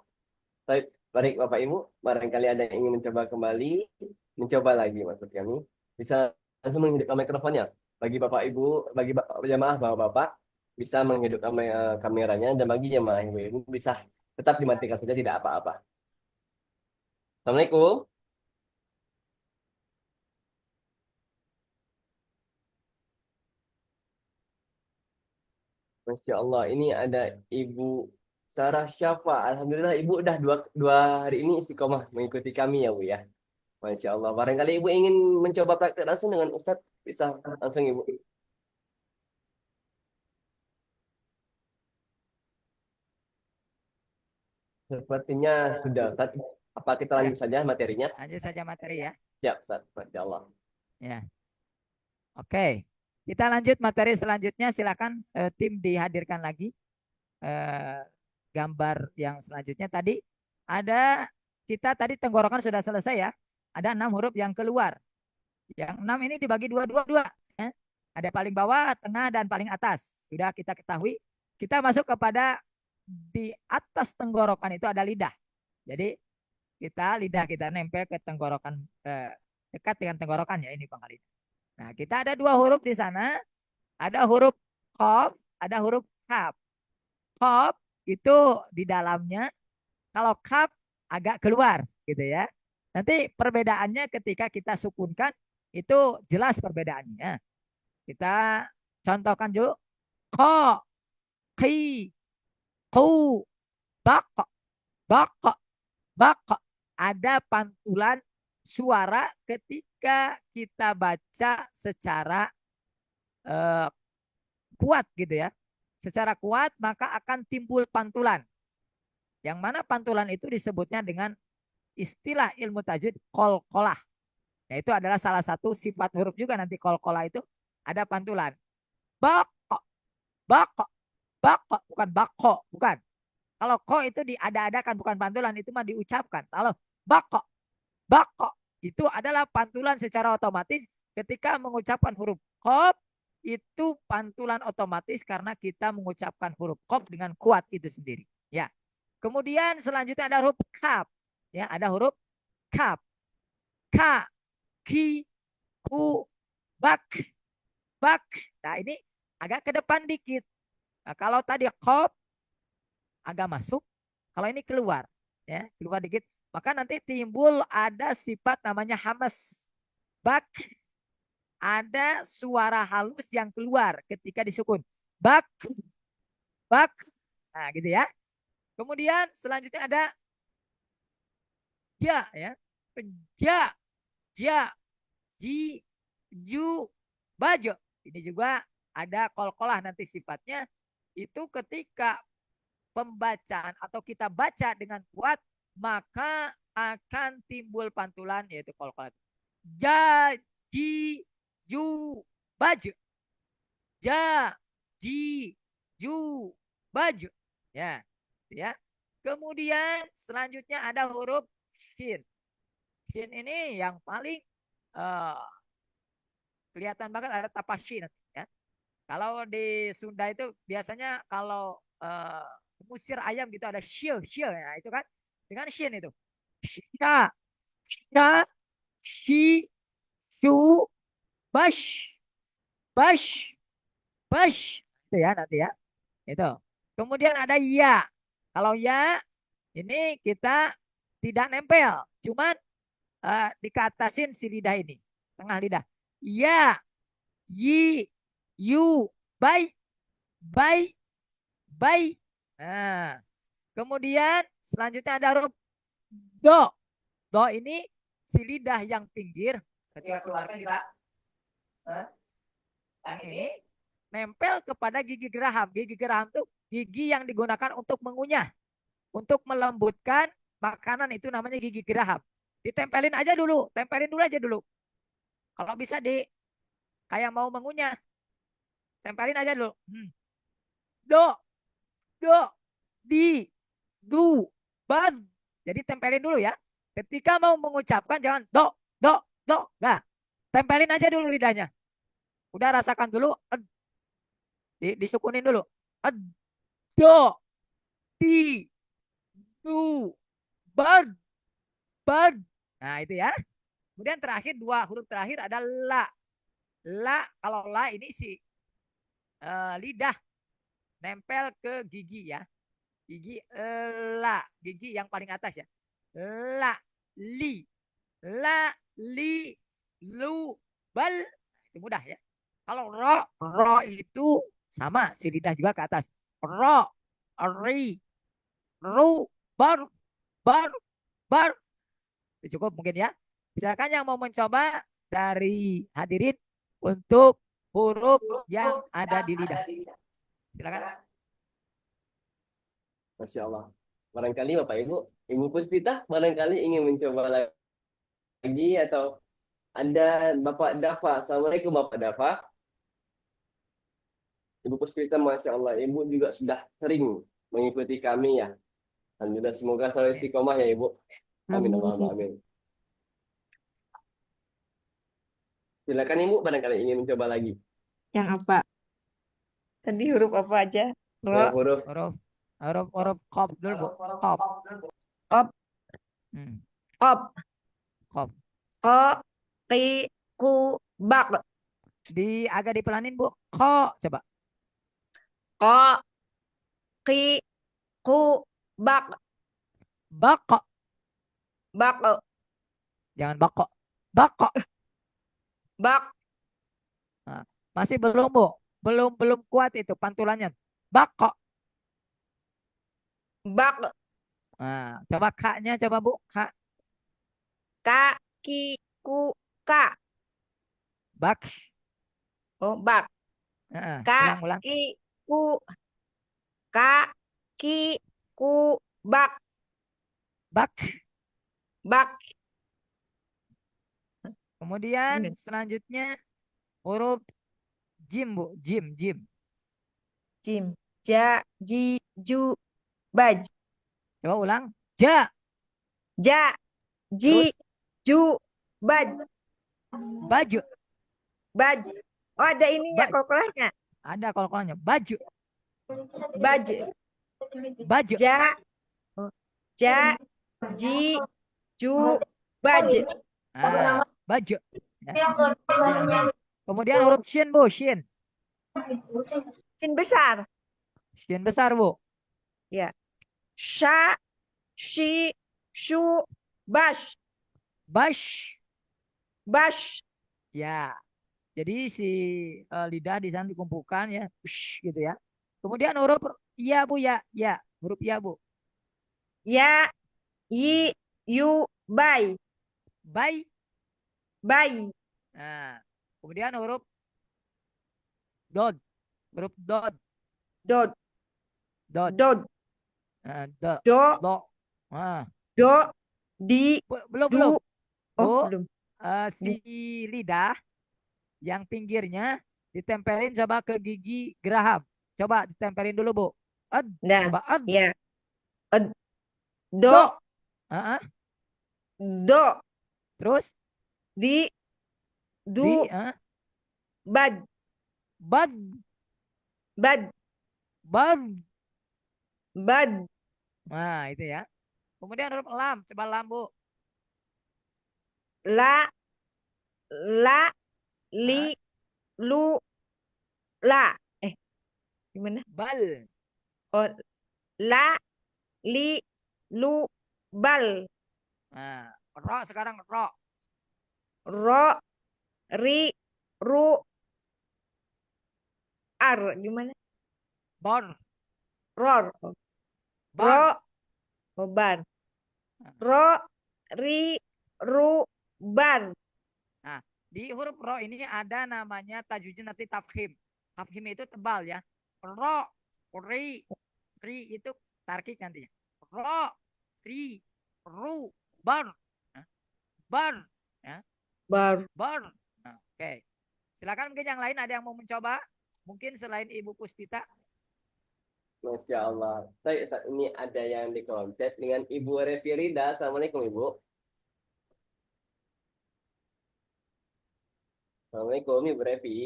Baik, baik Bapak Ibu, barangkali ada yang ingin mencoba kembali, mencoba lagi maksud kami, bisa langsung menghidupkan mikrofonnya. Bagi Bapak Ibu, bagi jamaah Bapak-Bapak, bisa menghidupkan kameranya, dan bagi jamaah Ibu-Ibu bisa tetap dimatikan saja, tidak apa-apa. Assalamualaikum. Masya Allah, ini ada Ibu Sarah Syafa. Alhamdulillah Ibu udah dua hari ini istiqomah mengikuti kami ya Bu ya. Masya Allah. Barangkali Ibu ingin mencoba praktek langsung dengan Ustadz, bisa langsung Ibu. Sepertinya sudah Ustadz. Apa kita Ya, lanjut saja materinya? lanjut saja materi ya. Ya Ustadz, Masya Allah. Ya, oke. Kita lanjut materi selanjutnya. Silakan tim dihadirkan lagi gambar yang selanjutnya. Tadi ada kita tadi tenggorokan sudah selesai ya. Ada 6 huruf yang keluar. Yang 6 ini dibagi dua. Ya. Ada paling bawah, tengah, dan paling atas. Sudah kita ketahui. Kita masuk kepada di atas tenggorokan itu ada lidah. Jadi lidah kita nempel ke tenggorokan, dekat dengan tenggorokan ya ini Bang Khalid. Nah, kita ada 2 huruf di sana. Ada huruf qaf, ada huruf kaf. Qaf itu di dalamnya, kalau kaf agak keluar gitu ya. Nanti perbedaannya ketika kita sukunkan itu jelas perbedaannya. Kita contohkan dulu. Ko, ki, ku, bak, bak, bak. Ada pantulan suara ketika kita baca secara eh, kuat gitu ya. Secara kuat maka akan timbul pantulan. Yang mana pantulan itu disebutnya dengan istilah ilmu tajwid kolkolah. Nah, itu adalah salah satu sifat huruf juga nanti kolkolah itu ada pantulan. Bako, bako, bako, bukan bako, bukan. Kalau ko itu diada-adakan, bukan pantulan, itu mah diucapkan. Kalau bako, bako, itu adalah pantulan secara otomatis ketika mengucapkan huruf kof, itu pantulan otomatis karena kita mengucapkan huruf kof dengan kuat itu sendiri. Ya. Kemudian selanjutnya ada huruf kaf. Ya, ada huruf kaf. Ka, ki, ku, bak, bak. Nah, ini agak ke depan dikit. Nah, kalau tadi kof agak masuk, kalau ini keluar, ya, keluar dikit. maka nanti timbul ada sifat namanya hamas. Bak, ada suara halus yang keluar ketika disukun. Bak, bak. Nah, gitu ya. Kemudian selanjutnya ada ja ya. Ja, ja, ji, ju, bajo. Ini juga ada kol-kolah nanti sifatnya. Itu ketika pembacaan atau kita baca dengan kuat, maka akan timbul pantulan yaitu kol-kolah. Ja, ji, ju, baju. Ja, ji, ju, baju. Ya, ya. Kemudian selanjutnya ada huruf shin. Shin ini yang paling kelihatan banget ada tapashin ya. Kalau di Sunda itu biasanya kalau mengusir ayam gitu ada shil, shil ya itu kan dengan shin itu. Sha, sha, shi, shu, bash, bash, bash. Itu ya nanti ya. Itu. Kemudian ada ya. Kalau ya ini kita tidak nempel, cuman dikatasin si lidah ini, tengah lidah. Ya, yi, yu, bai, bai, bai. Nah, kemudian selanjutnya ada huruf do. Do ini si lidah yang pinggir ketika keluarkan kita yang ini nempel kepada gigi geraham. Gigi geraham itu gigi yang digunakan untuk mengunyah, untuk melembutkan makanan, itu namanya gigi geraham. Ditempelin aja dulu, tempelin dulu aja dulu. Kalau bisa kayak mau mengunyah, tempelin aja dulu. Do, do, di, du, ban. Jadi tempelin dulu ya. Ketika mau mengucapkan jangan do, do, do. Nah, tempelin aja dulu lidahnya. Udah rasakan dulu. Disukunin dulu. Do, di, du, ban, ban. Nah itu ya. Kemudian terakhir dua huruf terakhir ada la. La, kalau la ini si lidah nempel ke gigi ya. Gigi la, gigi yang paling atas ya. La, li, la, li, lu, bal. Itu mudah ya. Kalau ro itu sama si lidah juga ke atas. Ro, ri, ru, bar, bar, bar. Itu cukup mungkin ya. Silakan yang mau mencoba dari hadirin untuk huruf yang ada di lidah. Silakan. Masya Allah. Barangkali Bapak Ibu, Ibu Puspita barangkali ingin mencoba lagi atau ada Bapak Dafa. Assalamualaikum Bapak Dafa. Ibu Puspita, Masya Allah, Ibu juga sudah sering mengikuti kami ya. Alhamdulillah, semoga selalu istiqomah ya Ibu. Amin, Allahumma amin. Silakan Ibu, barangkali ingin mencoba lagi. Yang apa? Tadi huruf apa aja? Yang huruf Huruf qaf dulu Bu. Qaf. Qaf. Qaf. Qaf. Ko, ki, ku, bak. Agak dipelanin Bu. Ko, coba. Ko, ki, ku, bak. Bako. Bak. Jangan bako. Bako. Bak. Nah, masih belum Bu. Belum kuat itu pantulannya. Bako. Bak. Nah, coba kaknya coba Bu. Kak. Ka, ki, ku, ka. Bak. Oh, bak. Ka, Ulang. ki, ku. Ka, ki, ku, bak. Bak. Bak. Kemudian selanjutnya huruf jim Bu. Jim. Jim. Ja, ji, ju, baj. Coba ulang. Ja. Ja, ji, ju, baj. Baju. Baj. Oh, ada ininya kolkolahnya. Ada kolkolnya. Baju. Baj. Baju. Ja, ja, ji, ju, baj. Baju. Ya. Kemudian huruf shin Bu. Shin. Shin besar. Shin besar Bu. Ya. Sha, shi, shu, Bash. Bash. Bash. Ya. Jadi si lidah di sana dikumpulkan ya, Ush, gitu ya. Kemudian huruf ya Bu ya, ya, huruf ya Bu. Ya. Yi. Yu. Bay. Bay. Bay. Nah, kemudian huruf dod, huruf dod, Dod. dod, Dod. do, Do. do. Nah, Do. Di. belum Du. belum. Oh, Bu, belum. si lidah yang pinggirnya ditempelin coba ke gigi geraham. Coba ditempelin dulu Bu. Nah, Coba ya. Do. do. Ah, ah. Do. Terus Di. di Du. Bad. bad, Bad. bad. Bad. Nah, itu ya. Kemudian huruf lam, coba lam Bu. La. La. Li. Lu. La. Gimana? Bal. Oh, la. Li. Lu. Bal. Nah, ro sekarang ro. Ro. Ri. Ru. Ar. Gimana? Bor, Ror. bor. Ro. Oh, bar. Ro. Ri. Ru. Bar. Nah, di huruf ro ini ada namanya tajwid nanti tafkhim. Tafkhim itu tebal ya. Ro, ri itu tarkik nantinya. Ro, ri, ru, bar. Nah, bar. Ya, Bar. bar. Nah, oke. Silakan mungkin yang lain ada yang mau mencoba. Mungkin selain Ibu Puspita. Masya Allah. Saya saat ini ada yang di kontak dengan Ibu Revi Rida. Assalamualaikum Ibu. Assalamualaikum Ibu Revi.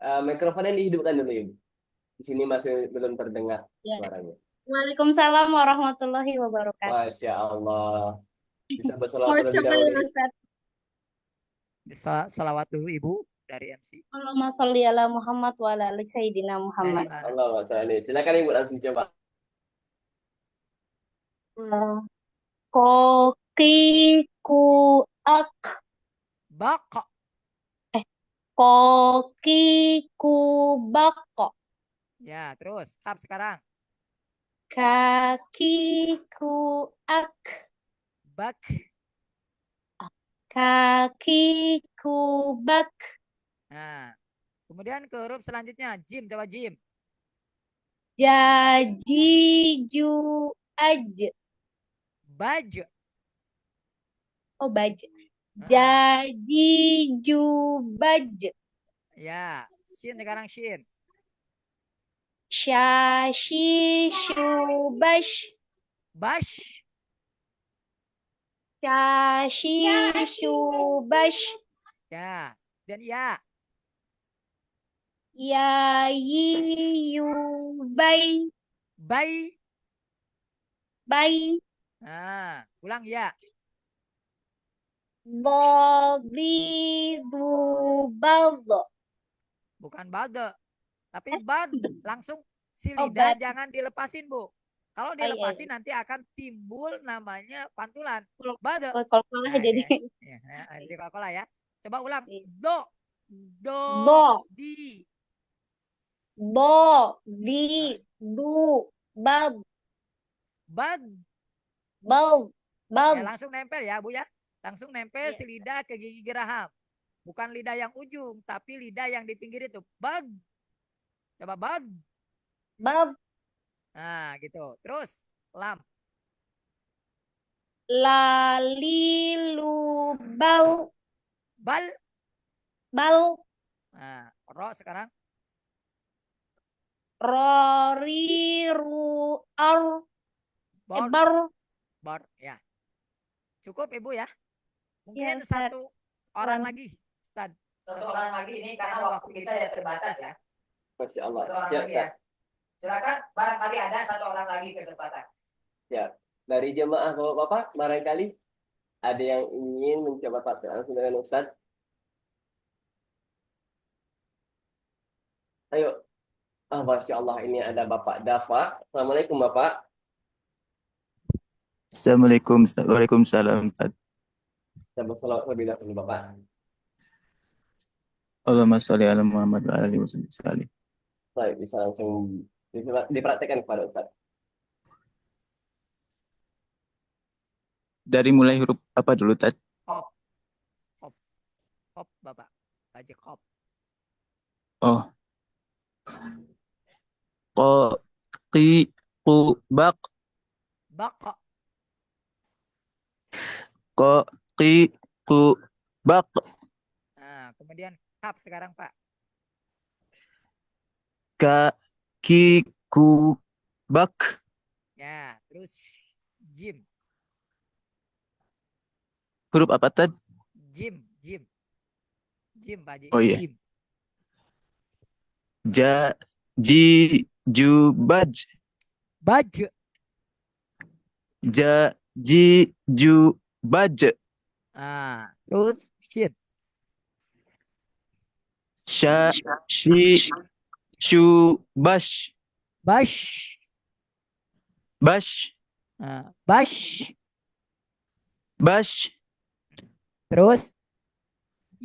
Mikrofonnya dihidupkan dulu Ibu. Di sini masih belum terdengar Ya. suaranya. Waalaikumsalam warahmatullahi wabarakatuh. Masya Allah. Bisa Mau berselawat terlebih coba dahulu. ya Ustaz? Salawat dulu Ibu dari MC. Allahumma sholli ala Muhammad wa ala ali Sayyidina Muhammad. Allah Masya Silakan Ibu langsung coba. Koki ku ak. Bak. Koki ku bako. Ya, terus. Kap sekarang. Kaki ku ak. Bak. Kaki ku bak. Nah, kemudian ke huruf selanjutnya. Jim, coba jim. Jaji ju aj. Baj. Oh, baj. Nah, Jaji ju baj. ya. Shin sekarang shin. Syashi shubash. Bash. Syashi shubash. Ya. Dan ya. Yayi yubay. Bay. Bay. Nah, ulang ya. Bodi dubal. Bukan bade. Tapi bad. Langsung si Oh, lidah bad. jangan dilepasin, Bu. Kalau iya, dilepasin nanti akan timbul namanya pantulan. Kalau Bade. Kol-kolah Nah, jadi. ya, jadi Coca-Cola ya. Coba ulang. Iya. Do. Do. Bo. Di. Bo. Di. Du. Bal. Bad. Bal. Ya, Bal. langsung nempel ya, Bu ya. Langsung nempel Iya. si lidah ke gigi geraham. Bukan lidah yang ujung, tapi lidah yang di pinggir itu. Bad. Coba bad. Bal. Nah, gitu. Terus lam. Lali lubal. Bal. Bal. Nah, ro sekarang. Rori ru ar. Bor. Bar. Bor. Ya. Cukup Ibu ya. Ya, Mungkin Ustaz. satu orang lagi. Ustaz. Satu orang lagi ini karena waktu kita ya terbatas ya. Masya Allah. Satu orang Siap, lagi siap. ya. Silakan barangkali ada satu orang lagi kesempatan. Dari jemaah Bapak-Bapak, barangkali ada yang ingin mencoba praktek langsung dengan Ustaz. Ayo. Masya Allah, ini ada Bapak Dafa. Assalamualaikum Bapak. Assalamualaikum Ustaz. Waalaikumsalam Ustaz. Kita bersolawat terlebih dahulu Bapak. Allahumma sholli ala Muhammad wa ala alihi wasallam. Baik, bisa langsung dipraktekkan kepada Ustaz. Dari mulai huruf apa dulu Ustaz? Kop, kop, kop, Bapak. Baca kop. Oh, qa, qi, qu, baq, Bak. qa, qi, qu, baq, Nah, kemudian kap sekarang Pak. ka, ki, ku, bak, Ya, terus jim, huruf apa Ustaz? jim, jim, jim Pak Haji. Oh iya. Jim. Ja, ji, ju, baj, Baju. ja, ji, ju, baj, Nah, terus shin, sha, shi, shu, bash, bash. bash, Nah, bash. bash, Terus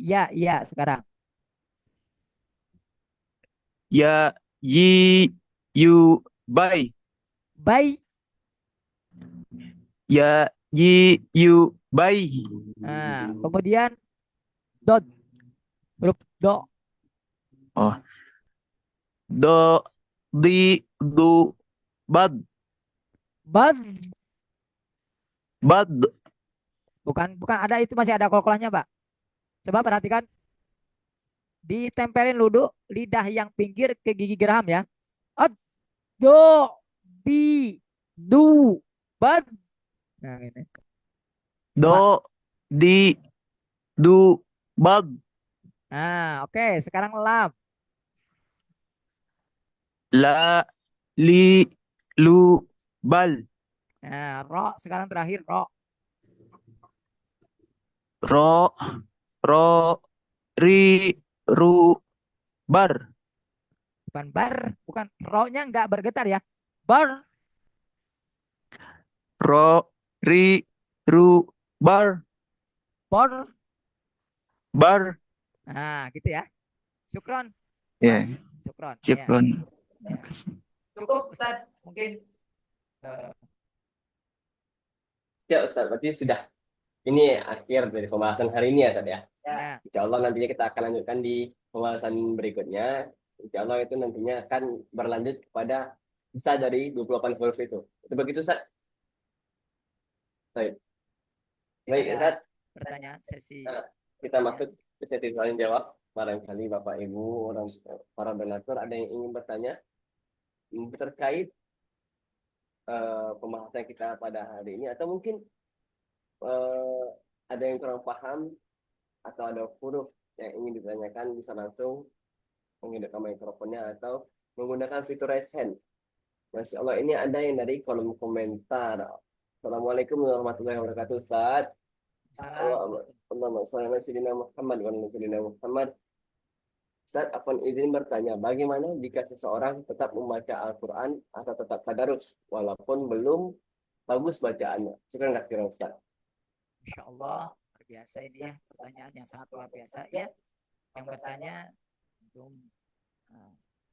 ya sekarang. ya, yi, yu, bay, Bay. ya, yi, yu, bay, Nah, kemudian dot, huruf do, oh, do, di, du, bad, bad. bad, Bukan ada, itu masih ada kol-kolannya Pak. Coba perhatikan, ditempelin lidah yang pinggir ke gigi geraham ya. Ad, do, di, du, bad. Nah, ini. do, di, du, bad, Nah, oke. Sekarang lam. la, li, lu, bal, Nah, ro. Sekarang terakhir ro. ro, ro, ri, ru, bar, Bukan bar. Bukan. Ro-nya nggak bergetar ya. Bar. ro, ri, ru, bar, Bar. bar, Nah, gitu ya. Syukron. ya, Syukron. Ya. syukron. Ya. Cukup Ustaz. Mungkin Ya Ustaz, berarti sudah ini akhir dari pembahasan hari ini ya Ustaz ya. ya. Insya Allah nantinya kita akan lanjutkan di pembahasan berikutnya. Insya Allah itu nantinya akan berlanjut kepada sisa dari 28 huruf itu. Itu begitu Ustaz? Baik. Baik Ada Ustaz, pertanyaan sesi. Nah, kita masuk ke sesi soal jawab. Barangkali Bapak Ibu, para donatur ada yang ingin bertanya terkait pembahasan kita pada hari ini, atau mungkin ada yang kurang paham atau ada huruf yang ingin ditanyakan, bisa langsung menghidupkan mikrofonnya atau menggunakan fitur raise hand. Masya Allah, ini ada yang dari kolom komentar. Assalamualaikum warahmatullahi wabarakatuh Ustaz. Allahumma shalli ala sayyidina Muhammad wa ala sayyidina Muhammad. Ustaz, afwan izin bertanya, bagaimana jika seseorang tetap membaca Al-Quran atau tetap tadarus walaupun belum bagus bacaannya? Sekarang kira Ustaz. Insya Allah luar biasa ini ya, pertanyaan yang sangat luar biasa ya. Yang bertanya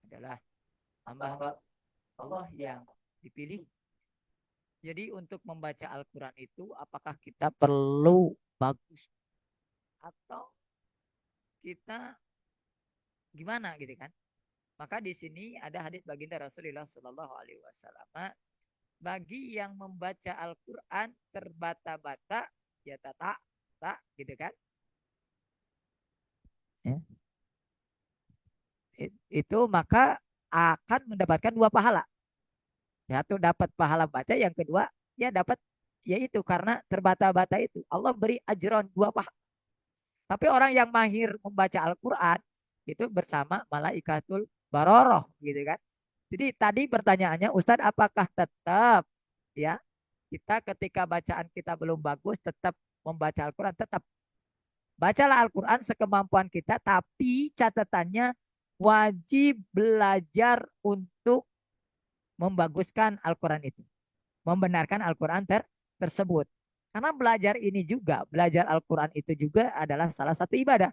adalah hamba Allah yang dipilih. Jadi untuk membaca Al-Quran itu apakah kita perlu bagus atau kita gimana gitu kan? Maka di sini ada hadis baginda Rasulullah Shallallahu Alaihi Wasallam. Bagi yang membaca Al-Quran terbata-bata, ya tak gitu kan? Ya. Itu maka akan mendapatkan 2 pahala. Satu dapat pahala baca, yang kedua ya dapat yaitu karena terbata-bata itu Allah beri ajron 2 pahala. Tapi orang yang mahir membaca Al-Quran itu bersama malaikatul baroroh gitu kan. Jadi tadi pertanyaannya, Ustadz, apakah tetap ya kita ketika bacaan kita belum bagus tetap membaca Al-Quran? Tetap bacalah Al-Quran sekemampuan kita, tapi catatannya wajib belajar untuk membaguskan Al-Quran itu, membenarkan Al-Quran tersebut. Karena belajar ini juga, belajar Al-Quran itu juga adalah salah satu ibadah.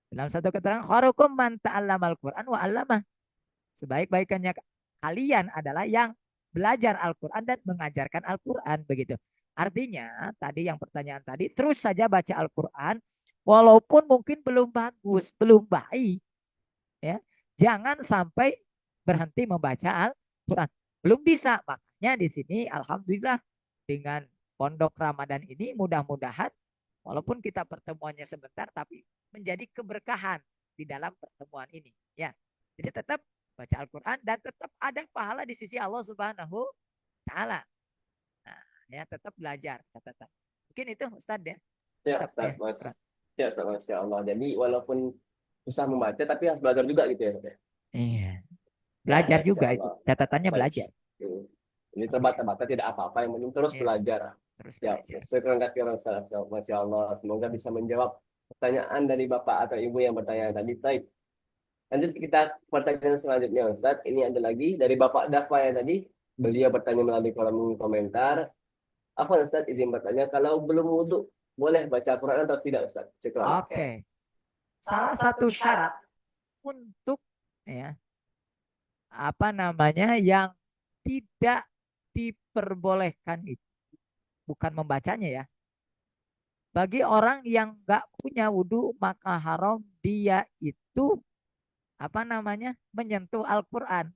Dalam satu keterangan, khairukum man ta'allamal Quran wa 'allamah. Sebaik-baikannya kalian adalah yang belajar Al-Quran dan mengajarkan Al-Quran, begitu. Artinya, tadi yang pertanyaan tadi, terus saja baca Al-Quran, walaupun mungkin belum bagus, belum baik, ya. Jangan sampai berhenti membaca Al-Quran. Belum bisa. Makanya di sini, alhamdulillah, dengan Pondok Ramadan ini mudah-mudahan walaupun kita pertemuannya sebentar tapi menjadi keberkahan di dalam pertemuan ini, ya. Jadi tetap baca Al-Quran dan tetap ada pahala di sisi Allah Subhanahu taala. Nah, ya tetap belajar catatan. Mungkin itu Ustaz ya. Ya, Tetap Ustaz, ya. Mas. Ya, Ustaz, Masya Allah. Jadi walaupun susah membaca, tapi harus belajar juga gitu ya, Ustaz, ya. Iya. Belajar Masya juga itu. Allah. Catatannya Baik. belajar. Ini terbata-bata tidak apa-apa, yang penting terus Iya. belajar. Terus Ya, belajar. terima kasih Ustaz. Masya Allah. Semoga bisa menjawab pertanyaan dari Bapak atau Ibu yang bertanya tadi. Baik. Lanjut kita pertanyaan selanjutnya Ustaz. Ini ada lagi dari Bapak Dafa yang tadi. Beliau bertanya melalui kolom komentar. Apa Ustaz izin bertanya, kalau belum wudhu boleh baca Quran atau tidak Ustaz? Syukran. Oke. Salah satu syarat untuk ya apa namanya yang tidak diperbolehkan itu bukan membacanya ya. Bagi orang yang nggak punya wudhu maka haram dia itu apa namanya menyentuh Al-Quran,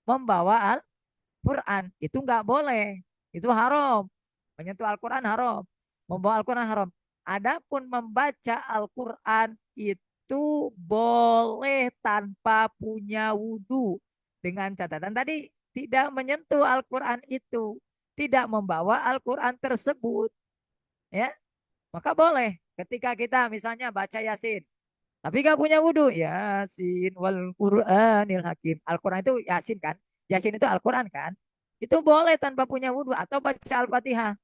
membawa Al-Quran itu nggak boleh, itu haram. Menyentuh Al-Quran haram, membawa Al-Quran haram. Adapun membaca Al-Quran itu boleh tanpa punya wudhu. Dengan catatan tadi, tidak menyentuh Al-Quran itu. Tidak membawa Al-Quran tersebut. Ya, maka boleh. Ketika kita misalnya baca Yasin. Tapi gak punya wudhu. Yasin wal Qur'anil Hakim. Al-Quran itu Yasin kan. Yasin itu Al-Quran kan. Itu boleh tanpa punya wudhu. Atau baca Al-Fatihah.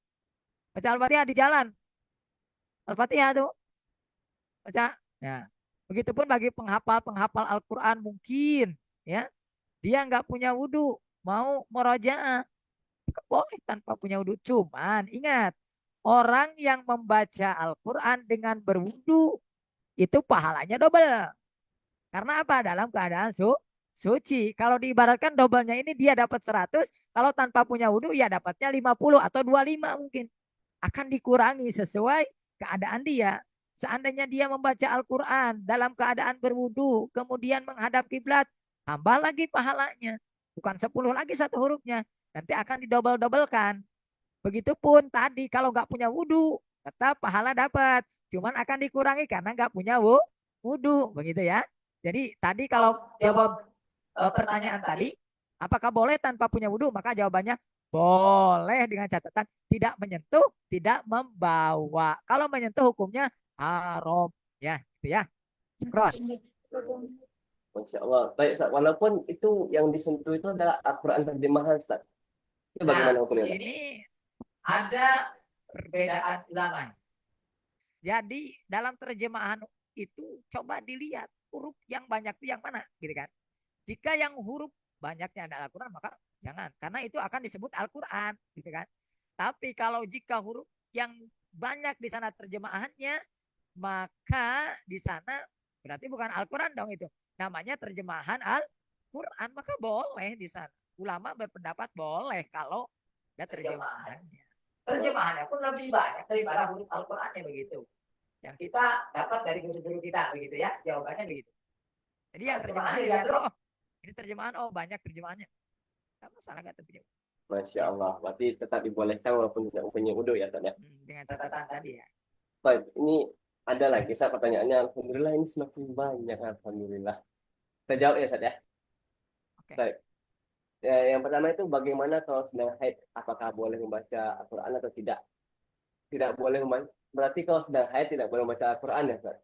Baca Al-Fatihah di jalan. Al-Fatihah tuh baca. Ya. Begitupun bagi penghafal Al-Quran mungkin ya dia nggak punya wudhu mau murojaah boleh tanpa punya wudhu. Cuman ingat orang yang membaca Al-Quran dengan berwudhu itu pahalanya double. Karena apa? Dalam keadaan suci. Kalau diibaratkan doublenya ini dia dapat 100, kalau tanpa punya wudhu ya dapatnya 50 atau 25 mungkin. Akan dikurangi sesuai keadaan dia. Seandainya dia membaca Al-Quran dalam keadaan berwudu, kemudian menghadap kiblat, tambah lagi pahalanya. Bukan 10 lagi satu hurufnya. Nanti akan didobel-dobelkan. Begitupun tadi kalau nggak punya wudu, tetap pahala dapat. Cuman akan dikurangi karena nggak punya wudu. Begitu ya. Jadi tadi kalau jawab pertanyaan tadi, apakah boleh tanpa punya wudu? Maka jawabannya boleh dengan catatan tidak menyentuh, tidak membawa. Kalau menyentuh hukumnya haram. Ya, gitu ya. Syukron. Masya Allah. Baik Ustaz. Walaupun itu yang disentuh itu adalah Al-Quran terjemahan Ustaz. Itu bagaimana hukumnya? Ini ada perbedaan ulama. Jadi dalam terjemahan itu coba dilihat huruf yang banyak itu yang mana, gitu kan? Jika yang huruf banyaknya adalah Al-Quran maka jangan, karena itu akan disebut Al-Quran, gitu kan? Tapi kalau jika huruf yang banyak di sana terjemahannya, maka di sana berarti bukan Al-Quran dong itu. Namanya terjemahan Al-Quran, maka boleh di sana. Ulama berpendapat boleh kalau ada terjemahannya. Terjemahannya pun lebih banyak daripada huruf Al-Qurannya begitu. Yang kita dapat dari guru-guru kita begitu ya, jawabannya begitu. Jadi yang terjemahannya dilihat, oh ini terjemahan, oh banyak terjemahannya. Gak masalah, gak terjemahan. Masya Allah. Berarti tetap dibolehkan walaupun tidak punya wudhu ya Ustaz ya. Dengan catatan tadi ya. Baik, ini ada lagi Ustaz pertanyaannya. Alhamdulillah ini semakin banyak. Alhamdulillah. Kita jawab ya Ustaz ya. Oke. Baik. Ya, yang pertama itu bagaimana kalau sedang haid? Apakah boleh membaca Al-Quran atau tidak? Tidak boleh membaca. Berarti kalau sedang haid tidak boleh membaca Al-Quran ya Ustaz?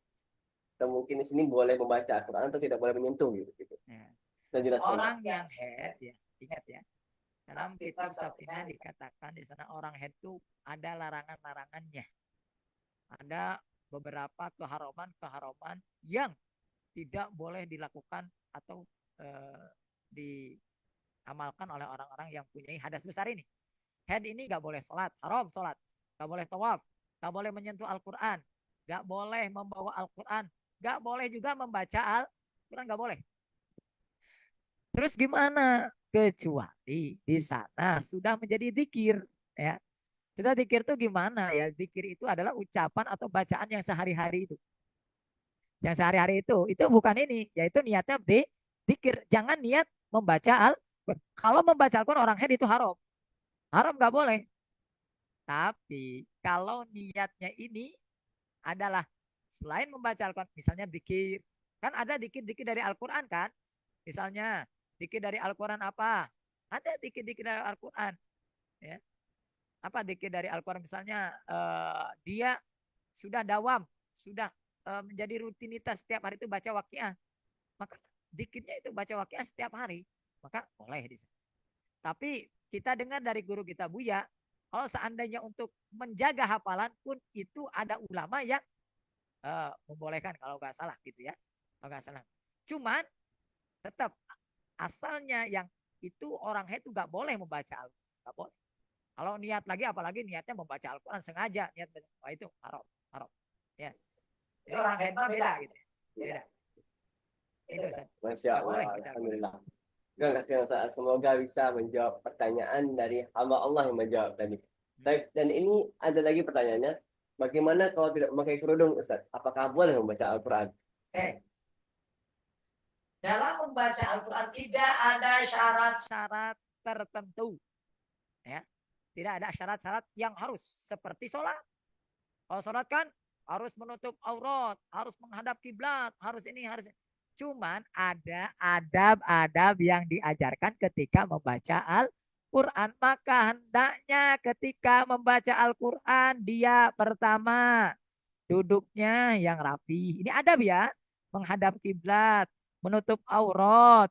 Atau mungkin di sini boleh membaca Al-Quran atau tidak boleh menyentuh gitu. Ya. Kita jelaskan. Orang yang haid ya, ingat ya. Dalam kitab Safina dikatakan di sana orang haid itu ada larangan-larangannya. Ada beberapa keharaman-keharaman yang tidak boleh dilakukan atau diamalkan oleh orang-orang yang punya hadas besar ini. Head ini nggak boleh sholat, haram sholat, nggak boleh tawaf, nggak boleh menyentuh Al-Quran, nggak boleh membawa Al-Quran, nggak boleh juga membaca Al-Quran, nggak boleh. Terus gimana? Kecuali di sana sudah menjadi zikir, ya. Sudah zikir itu gimana ya? Zikir itu adalah ucapan atau bacaan yang sehari-hari itu. Yang sehari-hari itu bukan ini, yaitu niatnya zikir. Jangan niat membaca Al-Quran. Kalau membaca Al-Quran orang head itu haram. Haram nggak boleh. Tapi kalau niatnya ini adalah selain membaca Al-Quran, misalnya zikir. Kan ada dikit-dikit dari Al-Quran kan? Misalnya dikit dari Al-Quran apa? Ada dikit-dikit dari Al-Quran. Ya. Apa dikit dari Al-Quran? Misalnya dia sudah dawam, sudah menjadi rutinitas setiap hari itu baca waqiah. Maka dikitnya itu baca waqiah setiap hari. Maka boleh di sana. Tapi kita dengar dari guru kita Buya, kalau seandainya untuk menjaga hafalan pun itu ada ulama yang membolehkan kalau nggak salah gitu ya. Kalau nggak salah. Cuman tetap asalnya yang itu orang itu nggak boleh membaca Al-Quran. Nggak boleh. Kalau niat lagi apalagi niatnya membaca Al-Quran sengaja niat itu haram, haram. Ya. Jadi orang head beda gitu. Beda. Itu Ustaz. Masya Nggak boleh Allah, baca Al-Quran. Alhamdulillah. Semoga bisa menjawab pertanyaan dari hamba Allah yang menjawab tadi. Baik, dan ini ada lagi pertanyaannya. Bagaimana kalau tidak memakai kerudung, Ustaz? Apakah boleh membaca Al-Quran? Dalam membaca Al-Quran tidak ada syarat-syarat tertentu. Ya. Tidak ada syarat-syarat yang harus seperti sholat. Kalau sholat kan harus menutup aurat, harus menghadap kiblat, harus ini, harus ini. Cuman ada adab-adab yang diajarkan ketika membaca Al-Quran. Maka hendaknya ketika membaca Al-Quran dia pertama duduknya yang rapi. Ini adab ya. Menghadap kiblat, menutup aurat,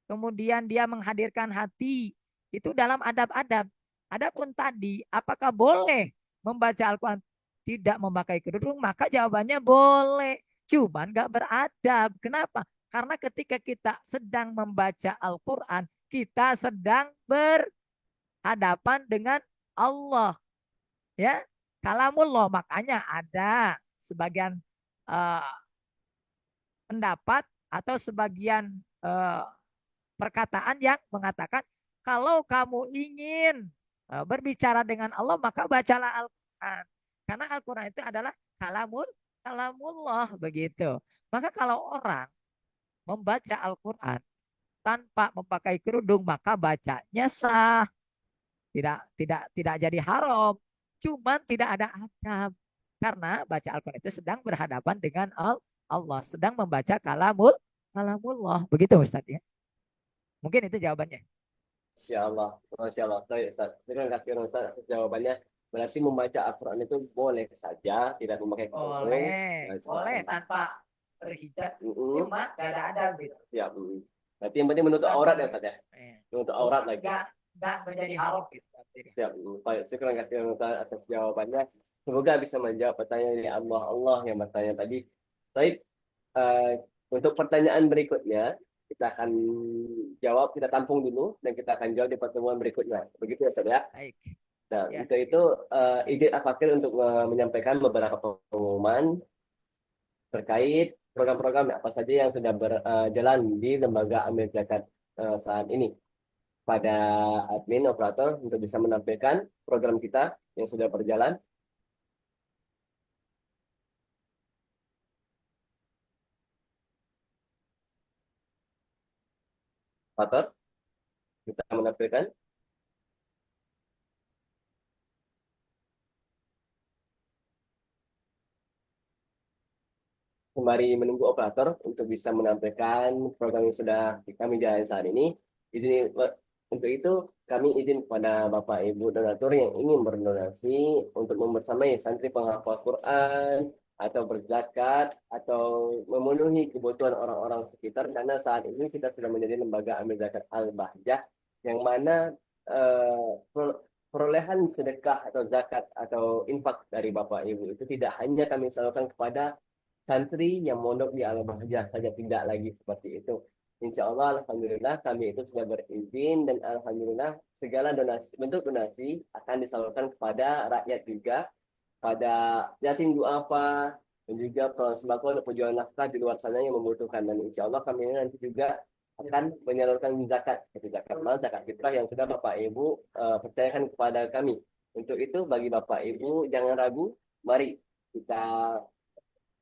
kemudian dia menghadirkan hati. Itu dalam adab-adab. Adapun tadi, apakah boleh membaca Al-Quran tidak memakai kerudung? Maka jawabannya boleh. Cuman gak beradab. Kenapa? Karena ketika kita sedang membaca Al-Quran, kita sedang berhadapan dengan Allah. Ya, kalamullah. Makanya ada sebagian pendapat atau sebagian perkataan yang mengatakan kalau kamu ingin berbicara dengan Allah maka bacalah Al-Quran. Karena Al-Quran itu adalah kalamullah begitu. Maka kalau orang membaca Al-Quran tanpa memakai kerudung maka bacanya sah. Tidak jadi haram. Cuman tidak ada adab. Karena baca Al-Quran itu sedang berhadapan dengan Allah. Sedang membaca kalamullah. Begitu Ustaz ya. Mungkin itu jawabannya. Masya Allah, Masya Allah. Baik, Ustaz. Terima kasih Ustaz atas jawabannya. Berarti membaca Al-Quran itu boleh saja, tidak memakai kerudung. Boleh tanpa berhijab. Cuma gak ada adab gitu. Siap. Berarti yang penting menutup aurat ya Ustaz ya. Menutup aurat lagi. Gak menjadi haram gitu. Siap. Baik, terima kasih Ustaz atas jawabannya. Semoga bisa menjawab pertanyaan dari Allah yang bertanya tadi. Baik, untuk pertanyaan berikutnya kita akan jawab, kita tampung dulu dan kita akan jawab di pertemuan berikutnya. Begitu ya Ustaz ya. Baik. Nah, Ya. itu izin Al-Fakir untuk menyampaikan beberapa pengumuman terkait program-program apa saja yang sudah berjalan di Lembaga Amil Zakat saat ini. Pada admin operator untuk bisa menampilkan program kita yang sudah berjalan. Operator bisa menampilkan. Sembari menunggu operator untuk bisa menampilkan program yang sudah kami jalan saat ini. Untuk itu kami izin kepada Bapak Ibu donatur yang ingin berdonasi untuk membersamai santri penghafal Quran atau berzakat atau memenuhi kebutuhan orang-orang sekitar, karena saat ini kita sudah menjadi lembaga amil zakat Al-Bahjah yang mana perolehan sedekah atau zakat atau infak dari Bapak Ibu itu tidak hanya kami salurkan kepada santri yang mondok di Al-Bahjah saja, tidak lagi seperti itu. Insya Allah, alhamdulillah kami itu sudah berizin dan alhamdulillah segala bentuk donasi akan disalurkan kepada rakyat juga, pada yatim duafa dan juga sembako untuk pejuang nafkah di luar sana yang membutuhkan. Dan insya Allah kami nanti juga akan menyalurkan zakat seperti zakat mal, zakat fitrah yang sudah Bapak Ibu percayakan kepada kami. Untuk itu bagi Bapak Ibu jangan ragu, mari kita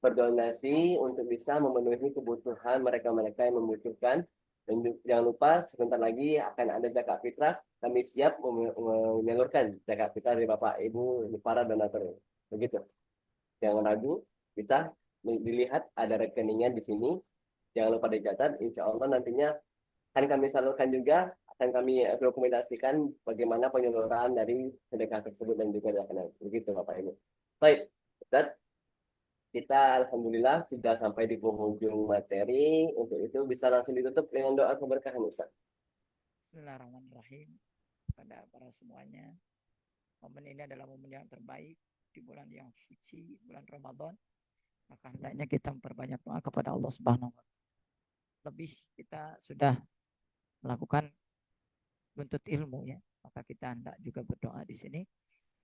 berdonasi untuk bisa memenuhi kebutuhan mereka-mereka yang membutuhkan. Dan jangan lupa sebentar lagi akan ada zakat fitrah. Kami siap menyalurkan zakat fitrah dari Bapak Ibu para donatur. Begitu. Jangan ragu, bisa dilihat ada rekeningnya di sini. Jangan lupa dicatat. Insya Allah nantinya akan kami salurkan juga, akan kami dokumentasikan bagaimana penyaluran dari sedekah tersebut dan juga akan begitu Bapak Ibu. Baik, Ustaz, kita alhamdulillah sudah sampai di penghujung materi. Untuk itu bisa langsung ditutup dengan doa keberkahan Ustaz. Bismillahirrahmanirrahim. Kepada para semuanya, momen ini adalah momen yang terbaik di bulan yang suci, bulan Ramadan. Maka hendaknya kita memperbanyak doa kepada Allah Subhanahu wa Ta'ala. Lebih kita sudah melakukan buntut ilmu ya, maka kita hendak juga berdoa di sini.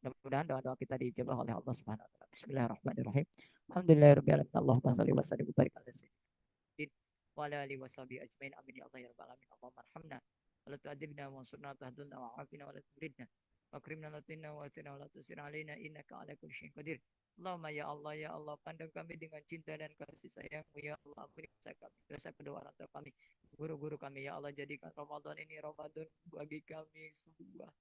Mudah-mudahan doa-doa kita dijabah oleh Allah Subhanahu wa Ta'ala. Bismillahirrahmanirrahim. Alhamdulillahirabbil alamin. Allahumma shalli wa sallim wa barik ala sayyidina wa ala alihi washabihi ajmain. Amin ya Allah ya rabbal alamin. Allahumma arhamna wa la tu'adzibna wa ansurna tahdulna wa afina wa la turidna wa akrimna latina wa atina wa la tusir alaina innaka ala kulli syai'in qadir. Allahumma ya Allah pandang kami dengan cinta dan kasih sayang-Mu ya Allah, ampuni dosa kami, dosa kedua orang tua kami, guru-guru kami ya Allah, jadikan Ramadan ini Ramadan bagi kami sebuah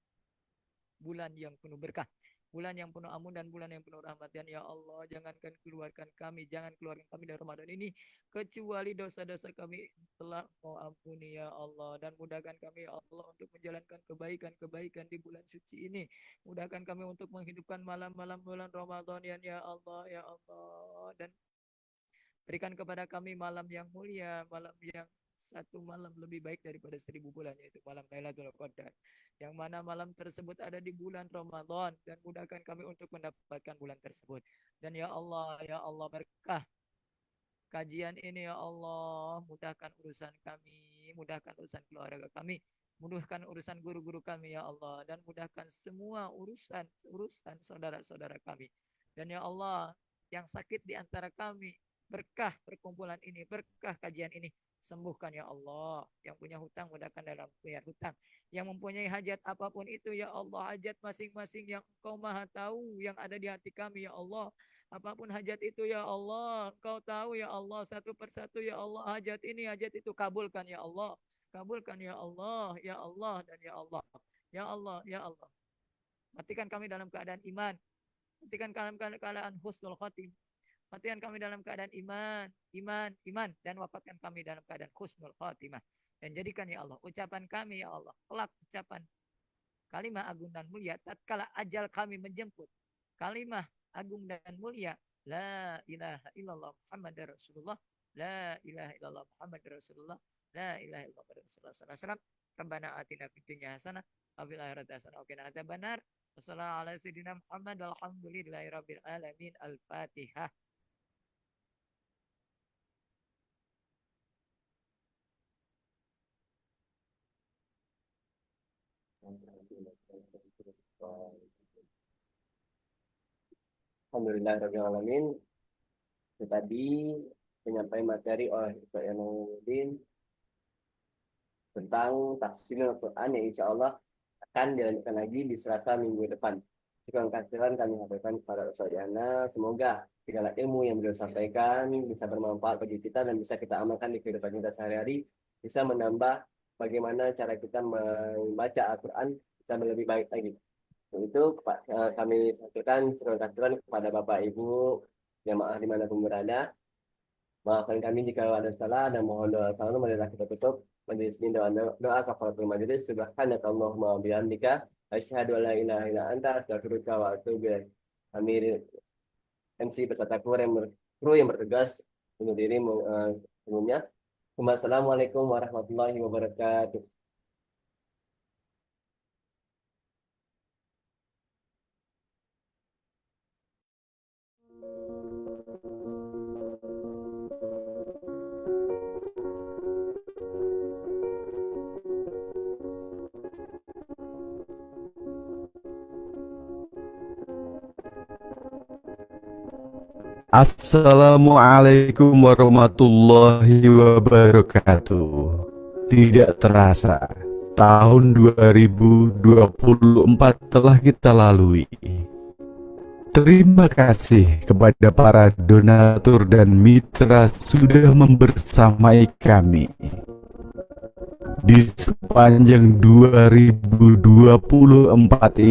bulan yang penuh berkah, bulan yang penuh amun dan bulan yang penuh rahmat. Dan ya Allah, jangan keluarkan kami dari Ramadan ini kecuali dosa-dosa kami telah Mau ampuni ya Allah, dan mudahkan kami ya Allah untuk menjalankan kebaikan-kebaikan di bulan suci ini. Mudahkan kami untuk menghidupkan malam-malam bulan Ramadan ya Allah ya Allah, dan berikan kepada kami malam yang mulia, malam yang satu malam lebih baik daripada 1000 bulan, yaitu malam Lailatul Qadar, yang mana malam tersebut ada di bulan Ramadan, dan mudahkan kami untuk mendapatkan bulan tersebut. Dan ya Allah berkah kajian ini ya Allah, mudahkan urusan kami, mudahkan urusan keluarga kami, mudahkan urusan guru-guru kami ya Allah, dan mudahkan semua urusan saudara-saudara kami. Dan ya Allah, yang sakit di antara kami, berkah perkumpulan ini, berkah kajian ini, sembuhkan ya Allah. Yang punya hutang, mudahkan dalam bayar hutang. Yang mempunyai hajat apapun itu ya Allah, hajat masing-masing yang Engkau maha tahu yang ada di hati kami ya Allah. Apapun hajat itu ya Allah, Engkau tahu ya Allah, satu persatu ya Allah, hajat ini, hajat itu, kabulkan ya Allah. Kabulkan ya Allah, ya Allah, dan ya Allah. Ya Allah, ya Allah. Matikan kami dalam keadaan iman. Matikan kami dalam keadaan husnul khatim. Matikan kami dalam keadaan iman, dan wafatkan kami dalam keadaan husnul khatimah. Dan jadikan ya Allah, ucapan kami ya Allah, kelak ucapan kalimah agung dan mulia tatkala ajal kami menjemput. Kalimah agung dan mulia, la ilaha illallah Muhammadar Rasulullah, la ilaha illallah Muhammadar Rasulullah, la ilaha illallah Rasulullah sallallahu alaihi wasallam. Rabbana atina fid dunya hasanah wa fil akhirati hasanah wa qina adzabannar. Wassallallahu ala sayyidina Muhammad walhamdulillahirabbil alamin. Al-Fatihah. Alhamdulillahirrahmanirrahim. Tadi penyampaian materi oleh Ustaz Yanamuddin tentang tafsir Al-Quran yang insya Allah akan dilanjutkan lagi di Selasa minggu depan. Sekian kasihan kami sampaikan kepada Ustaz Yana. Semoga segala ilmu yang beliau sampaikan bisa bermanfaat bagi kita dan bisa kita amalkan di kehidupan kita sehari-hari. Bisa menambah bagaimana cara kita membaca Al-Quran bisa lebih baik lagi. Untuk kami sampaikan seruan kepada Bapak Ibu jamaah dimanapun berada. Maafkan kami jika ada salah dan mohon doa selalu. Marilah kita tutup majelis ini doa kafaratul majelis. Subhanakallahumma wa bihamdika asyhadu an la ilaha illa anta astaghfiruka wa atubu ilaik. Kami MC beserta kru yang bertugas undur diri sebelumnya. Wassalamualaikum warahmatullahi wabarakatuh. Assalamualaikum warahmatullahi wabarakatuh. Tidak terasa, tahun 2024 telah kita lalui. Terima kasih kepada para donatur dan mitra sudah membersamai kami di sepanjang 2024 ini.